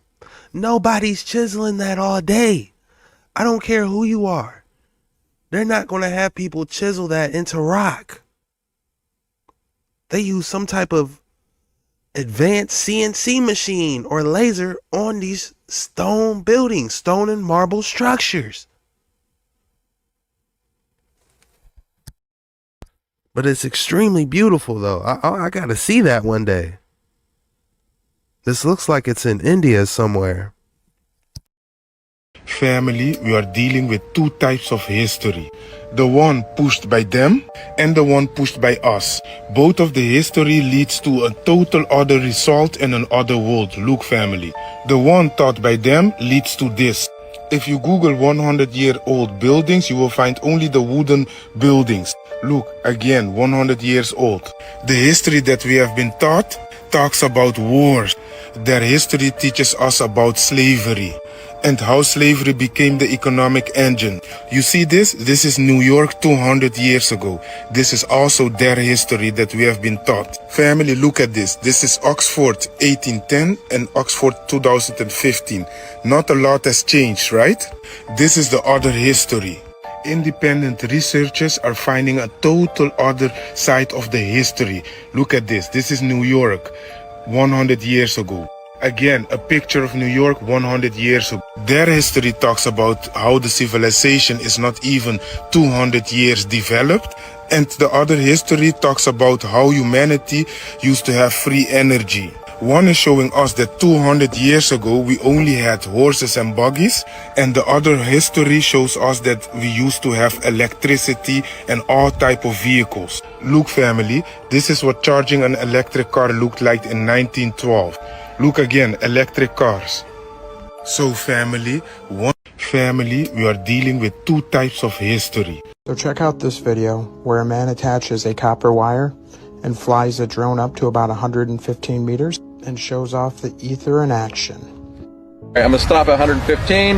Nobody's chiseling that all day. I don't care who you are. They're not going to have people chisel that into rock. They use some type of advanced CNC machine or laser on these stone buildings, stone and marble structures. But it's extremely beautiful, though. I got to see that one day. This looks like it's in India somewhere. Family, we are dealing with two types of history. The one pushed by them and the one pushed by us. Both of the history leads to a total other result in an other world. Look, family. The one taught by them leads to this. If you Google 100-year-old buildings, you will find only the wooden buildings. Look, again, 100 years old. The history that we have been taught talks about wars. Their history teaches us about slavery and how slavery became the economic engine. You see this? This is New York 200 years ago. This is also their history that we have been taught. Family, look at this. This is Oxford 1810 and Oxford 2015. Not a lot has changed, right? This is the other history. Independent researchers are finding a total other side of the history. Look at this. This is New York 100 years ago. Again, a picture of New York 100 years ago. Their history talks about how the civilization is not even 200 years developed. And the other history talks about how humanity used to have free energy. One is showing us that 200 years ago we only had horses and buggies, and the other history shows us that we used to have electricity and all type of vehicles. Look, family, this is what charging an electric car looked like in 1912. Look again, electric cars. So family, we are dealing with two types of history. So check out this video where a man attaches a copper wire and flies a drone up to about 115 meters and shows off the ether in action. All right, I'm gonna stop at 115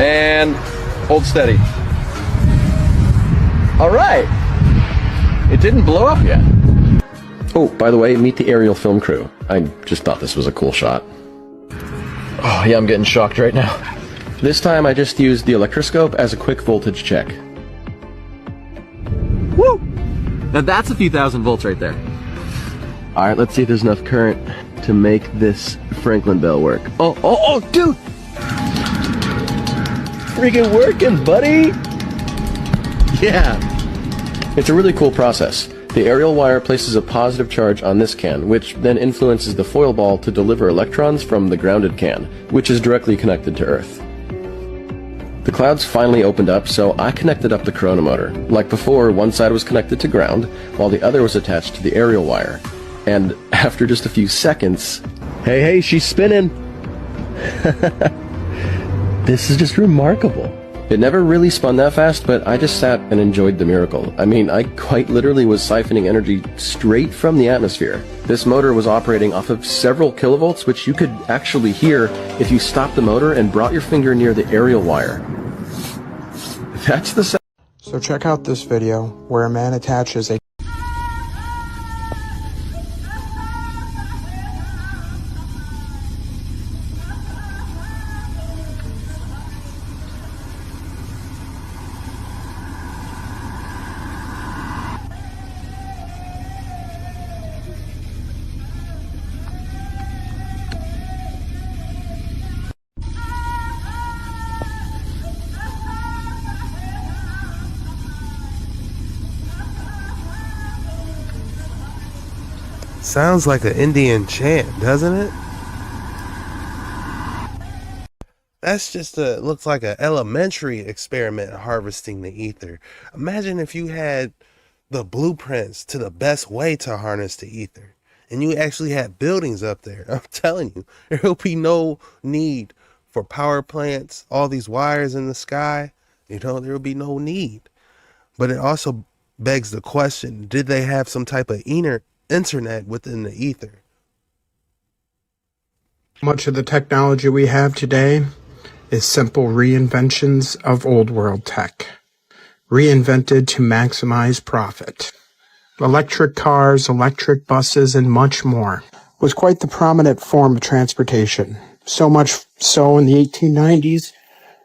and hold steady. All right, it didn't blow up yet. Oh, by the way, meet the aerial film crew. I just thought this was a cool shot. Oh yeah, I'm getting shocked right now. This time I just used the electroscope as a quick voltage check. Woo! Now that's a few thousand volts right there. Alright, let's see if there's enough current to make this Franklin bell work. Oh, dude! Freaking working, buddy! Yeah! It's a really cool process. The aerial wire places a positive charge on this can, which then influences the foil ball to deliver electrons from the grounded can, which is directly connected to Earth. The clouds finally opened up, so I connected up the corona motor. Like before, one side was connected to ground, while the other was attached to the aerial wire. And after just a few seconds, hey, she's spinning! This is just remarkable. It never really spun that fast, but I just sat and enjoyed the miracle. I mean, I quite literally was siphoning energy straight from the atmosphere. This motor was operating off of several kilovolts, which you could actually hear if you stopped the motor and brought your finger near the aerial wire. That's the sound. So check out this video where a man attaches a Sounds like an Indian chant, doesn't it? That's just looks like an elementary experiment harvesting the ether. Imagine if you had the blueprints to the best way to harness the ether, and you actually had buildings up there. I'm telling you, there will be no need for power plants, all these wires in the sky. There will be no need. But it also begs the question, did they have some type of internet within the ether? Much of the technology we have today is simple reinventions of old world tech, reinvented to maximize profit. Electric cars, electric buses, and much more was quite the prominent form of transportation. So much so in the 1890s,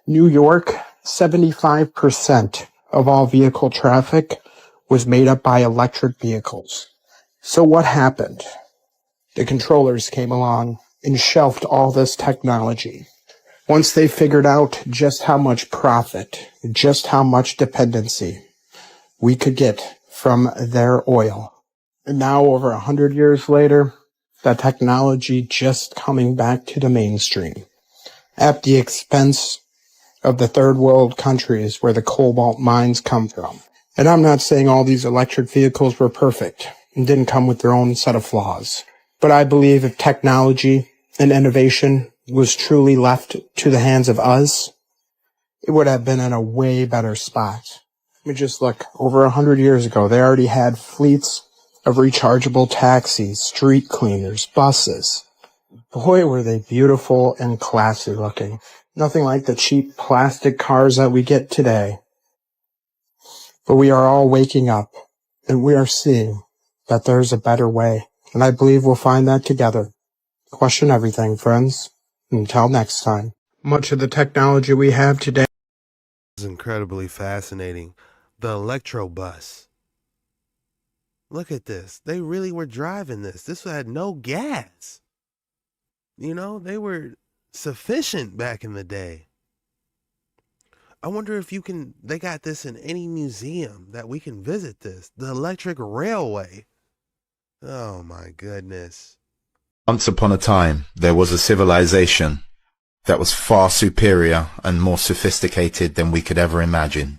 New York, 75% of all vehicle traffic was made up by electric vehicles. So what happened? The controllers came along and shelved all this technology. Once they figured out just how much profit, just how much dependency we could get from their oil. And now, over 100 years later, that technology just coming back to the mainstream. at the expense of the third world countries where the cobalt mines come from. And I'm not saying all these electric vehicles were perfect and didn't come with their own set of flaws. But I believe if technology and innovation was truly left to the hands of us, it would have been in a way better spot. I mean, just look, over 100 years ago, they already had fleets of rechargeable taxis, street cleaners, buses. Boy, were they beautiful and classy looking. Nothing like the cheap plastic cars that we get today. But we are all waking up, and we are seeing that there's a better way. And I believe we'll find that together. Question everything, friends. Until next time. Much of the technology we have today is incredibly fascinating. The electro bus. Look at this. They really were driving this. This had no gas. You know, they were sufficient back in the day. I wonder if they got this in any museum that we can visit this. The electric railway. Oh my goodness. Once upon a time, there was a civilization that was far superior and more sophisticated than we could ever imagine.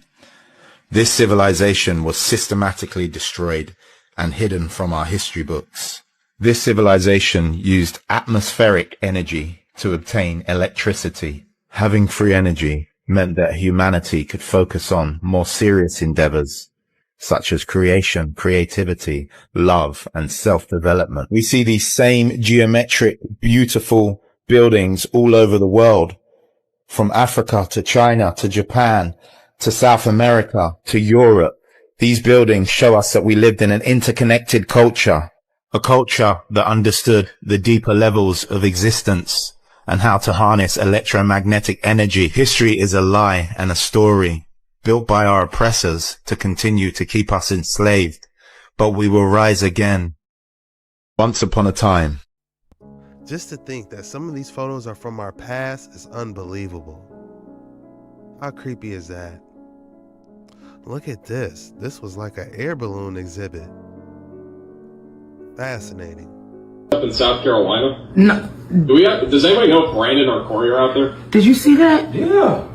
This civilization was systematically destroyed and hidden from our history books. This civilization used atmospheric energy to obtain electricity. Having free energy meant that humanity could focus on more serious endeavors, such as creation, creativity, love, and self-development. We see these same geometric, beautiful buildings all over the world, from Africa to China to Japan to South America to Europe. These buildings show us that we lived in an interconnected culture, a culture that understood the deeper levels of existence and how to harness electromagnetic energy. History is a lie and a story built by our oppressors to continue to keep us enslaved, but we will rise again. Once upon a time. Just to think that some of these photos are from our past is unbelievable. How creepy is that? Look at this. This was like an air balloon exhibit. Fascinating. Up in South Carolina? No. Does anybody know if Brandon or Corey are out there? Did you see that? Yeah.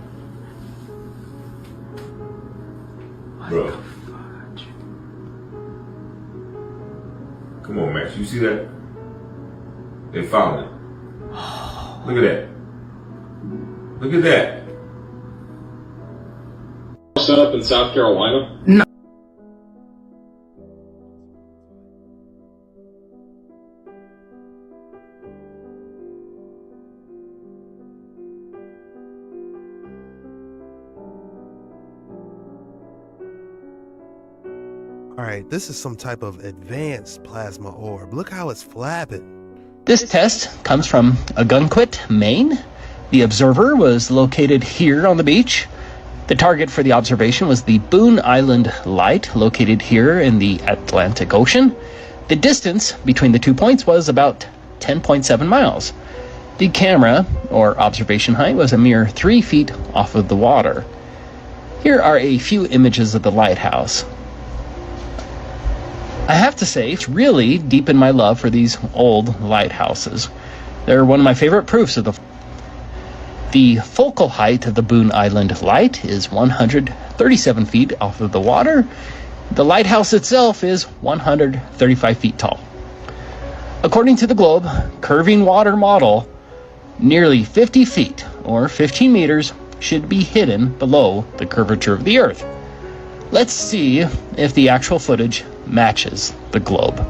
Bro. Come on, Max. You see that? They found it. Look at that. Look at that. Set up in South Carolina? No. Alright, this is some type of advanced plasma orb. Look how it's flapping. This test comes from Ogunquit, Maine. The observer was located here on the beach. The target for the observation was the Boone Island Light, located here in the Atlantic Ocean. The distance between the 2 points was about 10.7 miles. The camera, or observation height, was a mere 3 feet off of the water. Here are a few images of the lighthouse. I have to say, it's really deepened my love for these old lighthouses. They're one of my favorite proofs of the focal height of the Boone Island Light is 137 feet off of the water. The lighthouse itself is 135 feet tall. According to the Globe Curving Water Model, nearly 50 feet, or 15 meters, should be hidden below the curvature of the Earth. Let's see if the actual footage matches the Globe.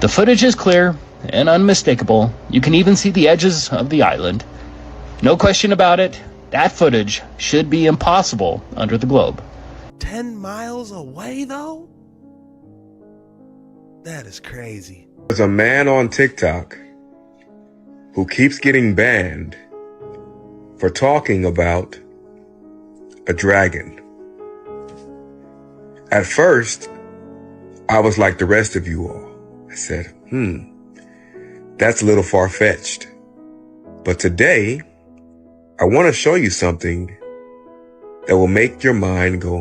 The footage is clear and unmistakable. You can even see the edges of the island. No question about it, that footage should be impossible under the globe. 10 miles away, though? That is crazy. There's a man on TikTok who keeps getting banned for talking about a dragon. At first, I was like the rest of you all. I said, that's a little far-fetched. But today, I want to show you something that will make your mind go,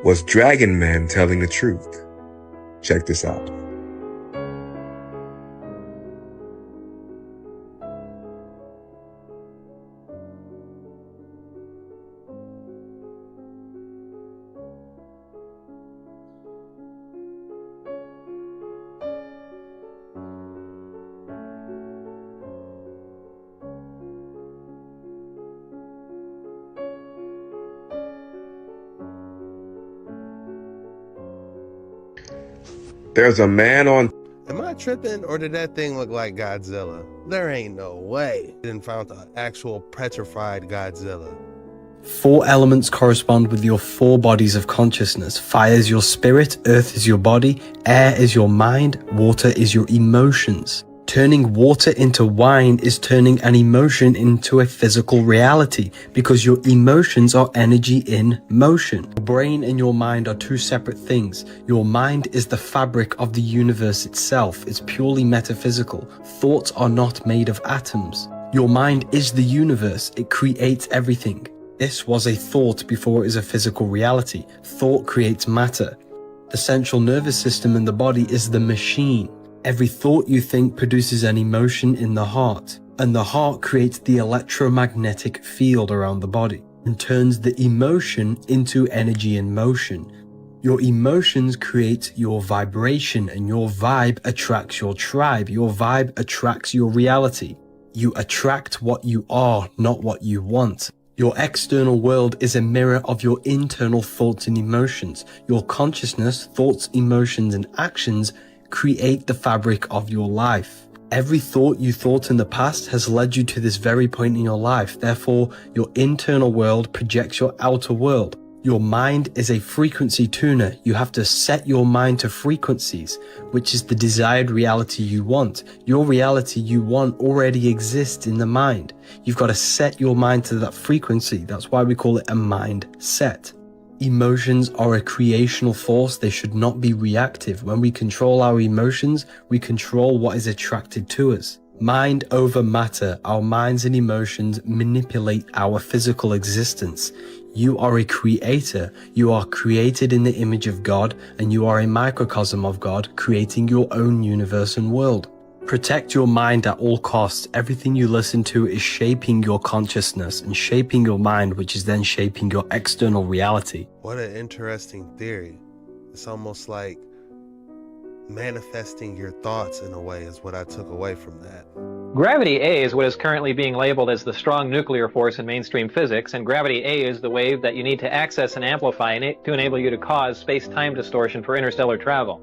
was Dragon Man telling the truth? Check this out. There's a man on... Am I tripping, or did that thing look like Godzilla? There ain't no way. I didn't found the actual petrified Godzilla. 4 elements correspond with your 4 bodies of consciousness. Fire is your spirit, earth is your body, air is your mind, water is your emotions. Turning water into wine is turning an emotion into a physical reality because your emotions are energy in motion. Your brain and your mind are 2 separate things. Your mind is the fabric of the universe itself. It's purely metaphysical. Thoughts are not made of atoms. Your mind is the universe. It creates everything. This was a thought before it is a physical reality. Thought creates matter. The central nervous system in the body is the machine. Every thought you think produces an emotion in the heart, and the heart creates the electromagnetic field around the body and turns the emotion into energy in motion. Your emotions create your vibration, and your vibe attracts your tribe. Your vibe attracts your reality. You attract what you are, not what you want. Your external world is a mirror of your internal thoughts and emotions. Your consciousness, thoughts, emotions, and actions create the fabric of your life. Every thought you thought in the past has led you to this very point in your life. Therefore, your internal world projects your outer world. Your mind is a frequency tuner. You have to set your mind to frequencies, which is the desired reality you want. Your reality you want already exists in the mind. You've got to set your mind to that frequency. That's why we call it a mind set. Emotions are a creational force. They should not be reactive. When we control our emotions, we control what is attracted to us. Mind over matter. Our minds and emotions manipulate our physical existence. You are a creator. You are created in the image of God, and you are a microcosm of God, creating your own universe and world. Protect your mind at all costs. Everything you listen to is shaping your consciousness and shaping your mind, which is then shaping your external reality. What an interesting theory. It's almost like manifesting your thoughts in a way is what I took away from that. Gravity A is what is currently being labeled as the strong nuclear force in mainstream physics, and gravity A is the wave that you need to access and amplify to enable you to cause space-time distortion for interstellar travel.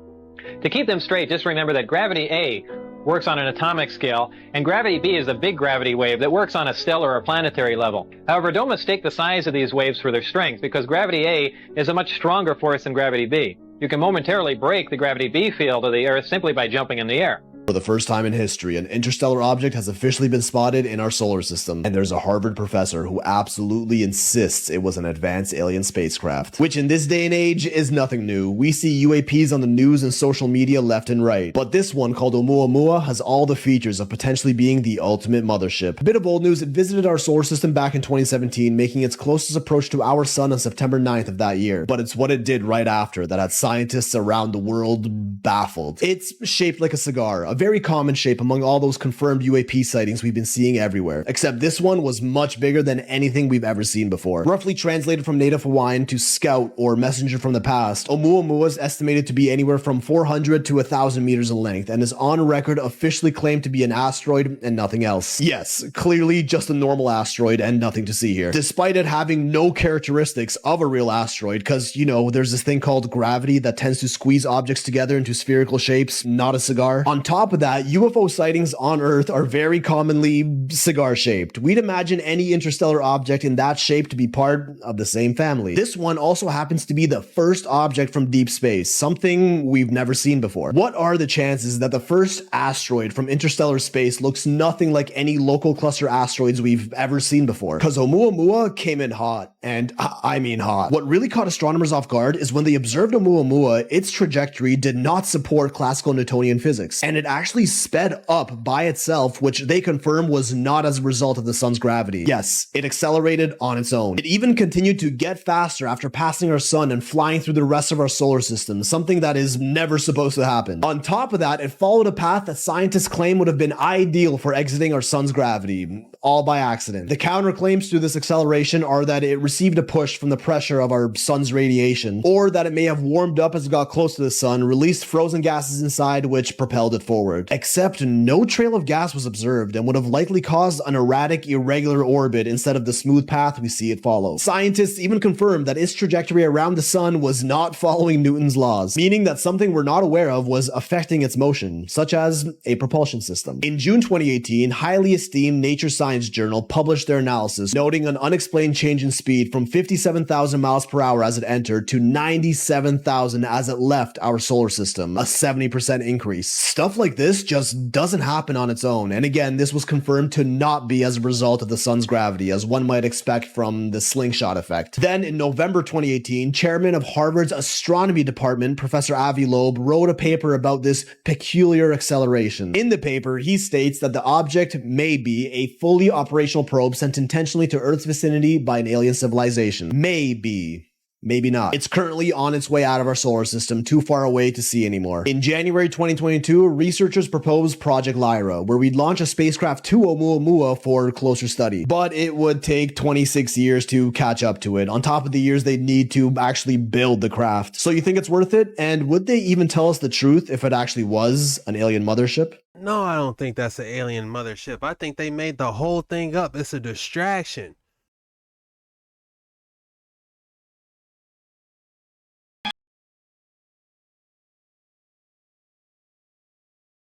To keep them straight, just remember that gravity A works on an atomic scale, and gravity B is a big gravity wave that works on a stellar or planetary level. However, don't mistake the size of these waves for their strength, because gravity A is a much stronger force than gravity B. You can momentarily break the gravity B field of the Earth simply by jumping in the air. For the first time in history, an interstellar object has officially been spotted in our solar system, and there's a Harvard professor who absolutely insists it was an advanced alien spacecraft, which in this day and age is nothing new. We see UAPs on the news and social media left and right, but this one, called Oumuamua, has all the features of potentially being the ultimate mothership. A bit of old news, it visited our solar system back in 2017, making its closest approach to our sun on September 9th of that year, but it's what it did right after that had scientists around the world baffled. It's shaped like a cigar, a very common shape among all those confirmed UAP sightings we've been seeing everywhere. Except this one was much bigger than anything we've ever seen before. Roughly translated from Native Hawaiian to scout or messenger from the past, Oumuamua is estimated to be anywhere from 400 to 1,000 meters in length and is on record officially claimed to be an asteroid and nothing else. Yes, clearly just a normal asteroid and nothing to see here. Despite it having no characteristics of a real asteroid, because, you know, there's this thing called gravity that tends to squeeze objects together into spherical shapes, not a cigar. On top of that, UFO sightings on Earth are very commonly cigar-shaped. We'd imagine any interstellar object in that shape to be part of the same family. This one also happens to be the first object from deep space, something we've never seen before. What are the chances that the first asteroid from interstellar space looks nothing like any local cluster asteroids we've ever seen before? Because Oumuamua came in hot, and I mean hot. What really caught astronomers off guard is when they observed Oumuamua, its trajectory did not support classical Newtonian physics, and it actually sped up by itself, which they confirm was not as a result of the sun's gravity. Yes, it accelerated on its own. It even continued to get faster after passing our sun and flying through the rest of our solar system, something that is never supposed to happen. On top of that, it followed a path that scientists claim would have been ideal for exiting our sun's gravity, all by accident. The counterclaims to this acceleration are that it received a push from the pressure of our sun's radiation, or that it may have warmed up as it got close to the sun, released frozen gases inside, which propelled it forward. Except no trail of gas was observed and would have likely caused an erratic, irregular orbit instead of the smooth path we see it follow. Scientists even confirmed that its trajectory around the sun was not following Newton's laws, meaning that something we're not aware of was affecting its motion, such as a propulsion system. In June 2018, highly esteemed Nature Science journal published their analysis, noting an unexplained change in speed from 57,000 miles per hour as it entered to 97,000 as it left our solar system, a 70% increase. Stuff like this just doesn't happen on its own, and again, this was confirmed to not be as a result of the sun's gravity, as one might expect from the slingshot effect. Then, in November 2018, chairman of Harvard's astronomy department, Professor Avi Loeb, wrote a paper about this peculiar acceleration. In the paper, he states that the object may be a fully operational probe sent intentionally to Earth's vicinity by an alien civilization. Maybe. Maybe not. It's currently on its way out of our solar system, too far away to see anymore. In January 2022, researchers proposed Project Lyra, where we'd launch a spacecraft to Oumuamua for closer study. But it would take 26 years to catch up to it, on top of the years they'd need to actually build the craft. So you think it's worth it? And would they even tell us the truth if it actually was an alien mothership? No, I don't think that's an alien mothership. I think they made the whole thing up. It's a distraction.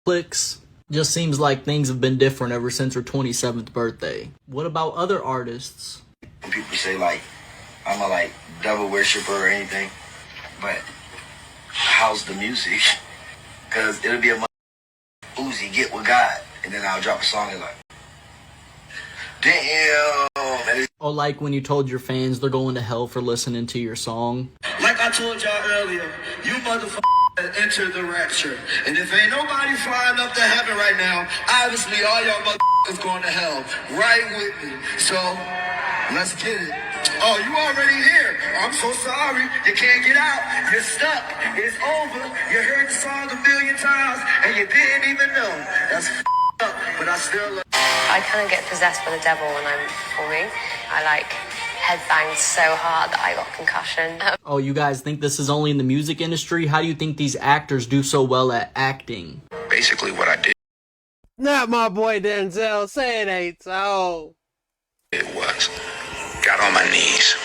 Clicks. Just seems like things have been different ever since her 27th birthday. What about other artists? People say like I'm a like devil worshiper or anything, but how's the music? Cause it'll be a Uzi get with God, and then I'll drop a song and like, damn. Or like when you told your fans they're going to hell for listening to your song. Like I told y'all earlier, you motherfuckers enter the rapture. And if ain't nobody flying up to heaven right now, obviously all y'all motherfuckers going to hell. Right with me. So, let's get it. Oh, you already here. I'm so sorry. You can't get out. You're stuck. It's over. You heard the song 1,000,000 times and you didn't even know. That's up, but I still love. I kind of get possessed by the devil when I'm performing. I like headbanged so hard that I got concussion. Oh, you guys think this is only in the music industry? How do you think these actors do so well at acting? Basically what I did. Not my boy Denzel. Say it ain't so. It was got on my knees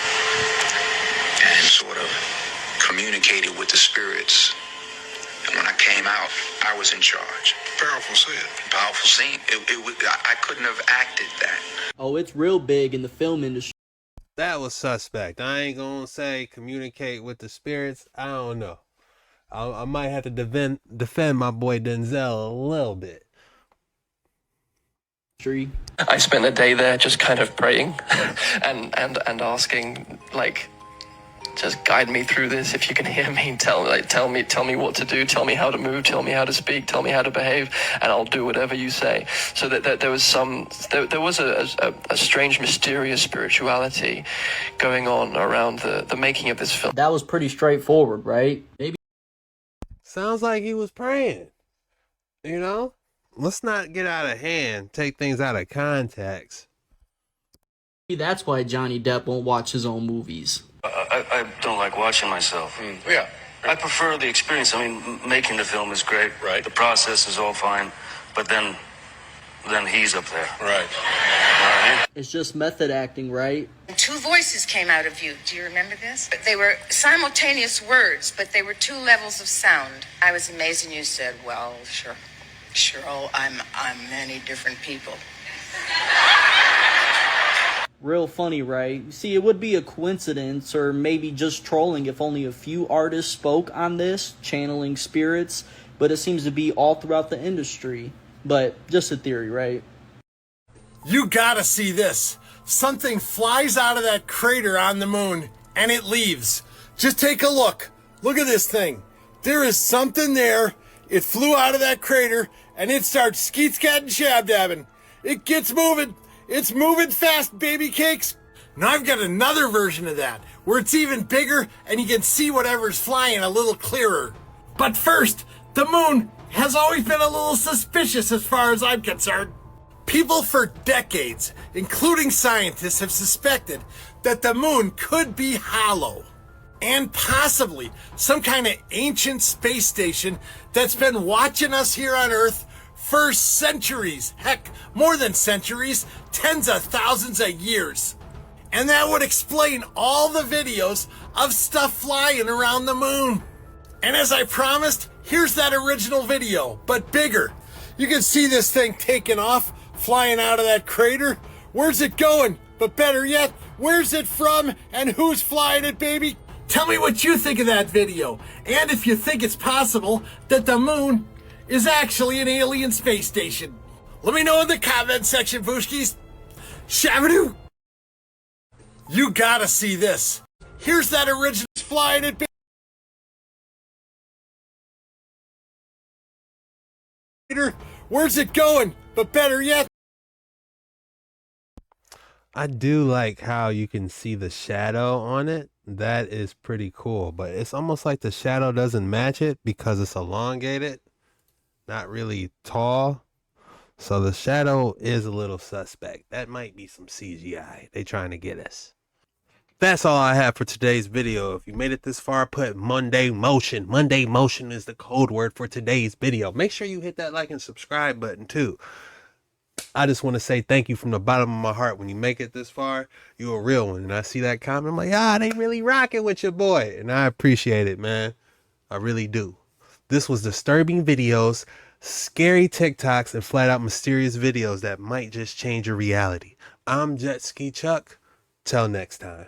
and sort of communicated with the spirits. And when I came out, I was in charge. Powerful scene. Powerful scene. I couldn't have acted that. Oh, it's real big in the film industry. That was suspect. I ain't gonna say communicate with the spirits. I don't know. I might have to defend my boy Denzel a little bit. I spent a day there just kind of praying and asking, like, just guide me through this. If you can hear me, tell me what to do, tell me how to move, tell me how to speak, tell me how to behave, and I'll do whatever you say. So that there was a strange, mysterious spirituality going on around the making of this film. That was pretty straightforward, right? Maybe. Sounds like he was praying. You know, let's not get out of hand, take things out of context. That's why Johnny Depp won't watch his own movies. I don't like watching myself. Yeah. I prefer the experience. I mean, making the film is great. Right. The process is all fine. But then he's up there. Right. It's just method acting, right? Two voices came out of you. Do you remember this? They were simultaneous words, but they were two levels of sound. I was amazed, and you said, well, sure. Oh, I'm many different people. Real funny, right? You see, it would be a coincidence or maybe just trolling if only a few artists spoke on this, channeling spirits, but it seems to be all throughout the industry. But just a theory, right? You gotta see this. Something flies out of that crater on the moon, and it leaves. Just take a look. Look at this thing. There is something there. It flew out of that crater, and it starts skeet-scatting, shab-dabbing. It gets moving. It's moving fast, baby cakes. Now I've got another version of that, where it's even bigger, and you can see whatever's flying a little clearer. But first, the moon has always been a little suspicious as far as I'm concerned. People for decades, including scientists, have suspected that the moon could be hollow and possibly some kind of ancient space station that's been watching us here on Earth for centuries, heck, more than centuries, tens of thousands of years. And that would explain all the videos of stuff flying around the moon. And as I promised, here's that original video, but bigger. You can see this thing taking off, flying out of that crater. Where's it going? But better yet, where's it from and who's flying it, baby? Tell me what you think of that video, and if you think it's possible that the moon is actually an alien space station. Let me know in the comment section, Booshkies. Shabadoo! You gotta see this. Here's that original flying it, baby. Where's it going? But better yet, I do like how you can see the shadow on it. That is pretty cool, but it's almost like the shadow doesn't match it because it's elongated, not really tall. So the shadow is a little suspect. That might be some CGI. They trying to get us. That's all I have for today's video. If you made it this far, put Monday Motion. Monday Motion is the code word for today's video. Make sure you hit that like and subscribe button too. I just want to say thank you from the bottom of my heart. When you make it this far, you're a real one. And I see that comment, I'm like, they really rocking with your boy. And I appreciate it, man. I really do. This was disturbing videos, scary TikToks, and flat out mysterious videos that might just change your reality. I'm Jet Ski Chuck. Till next time.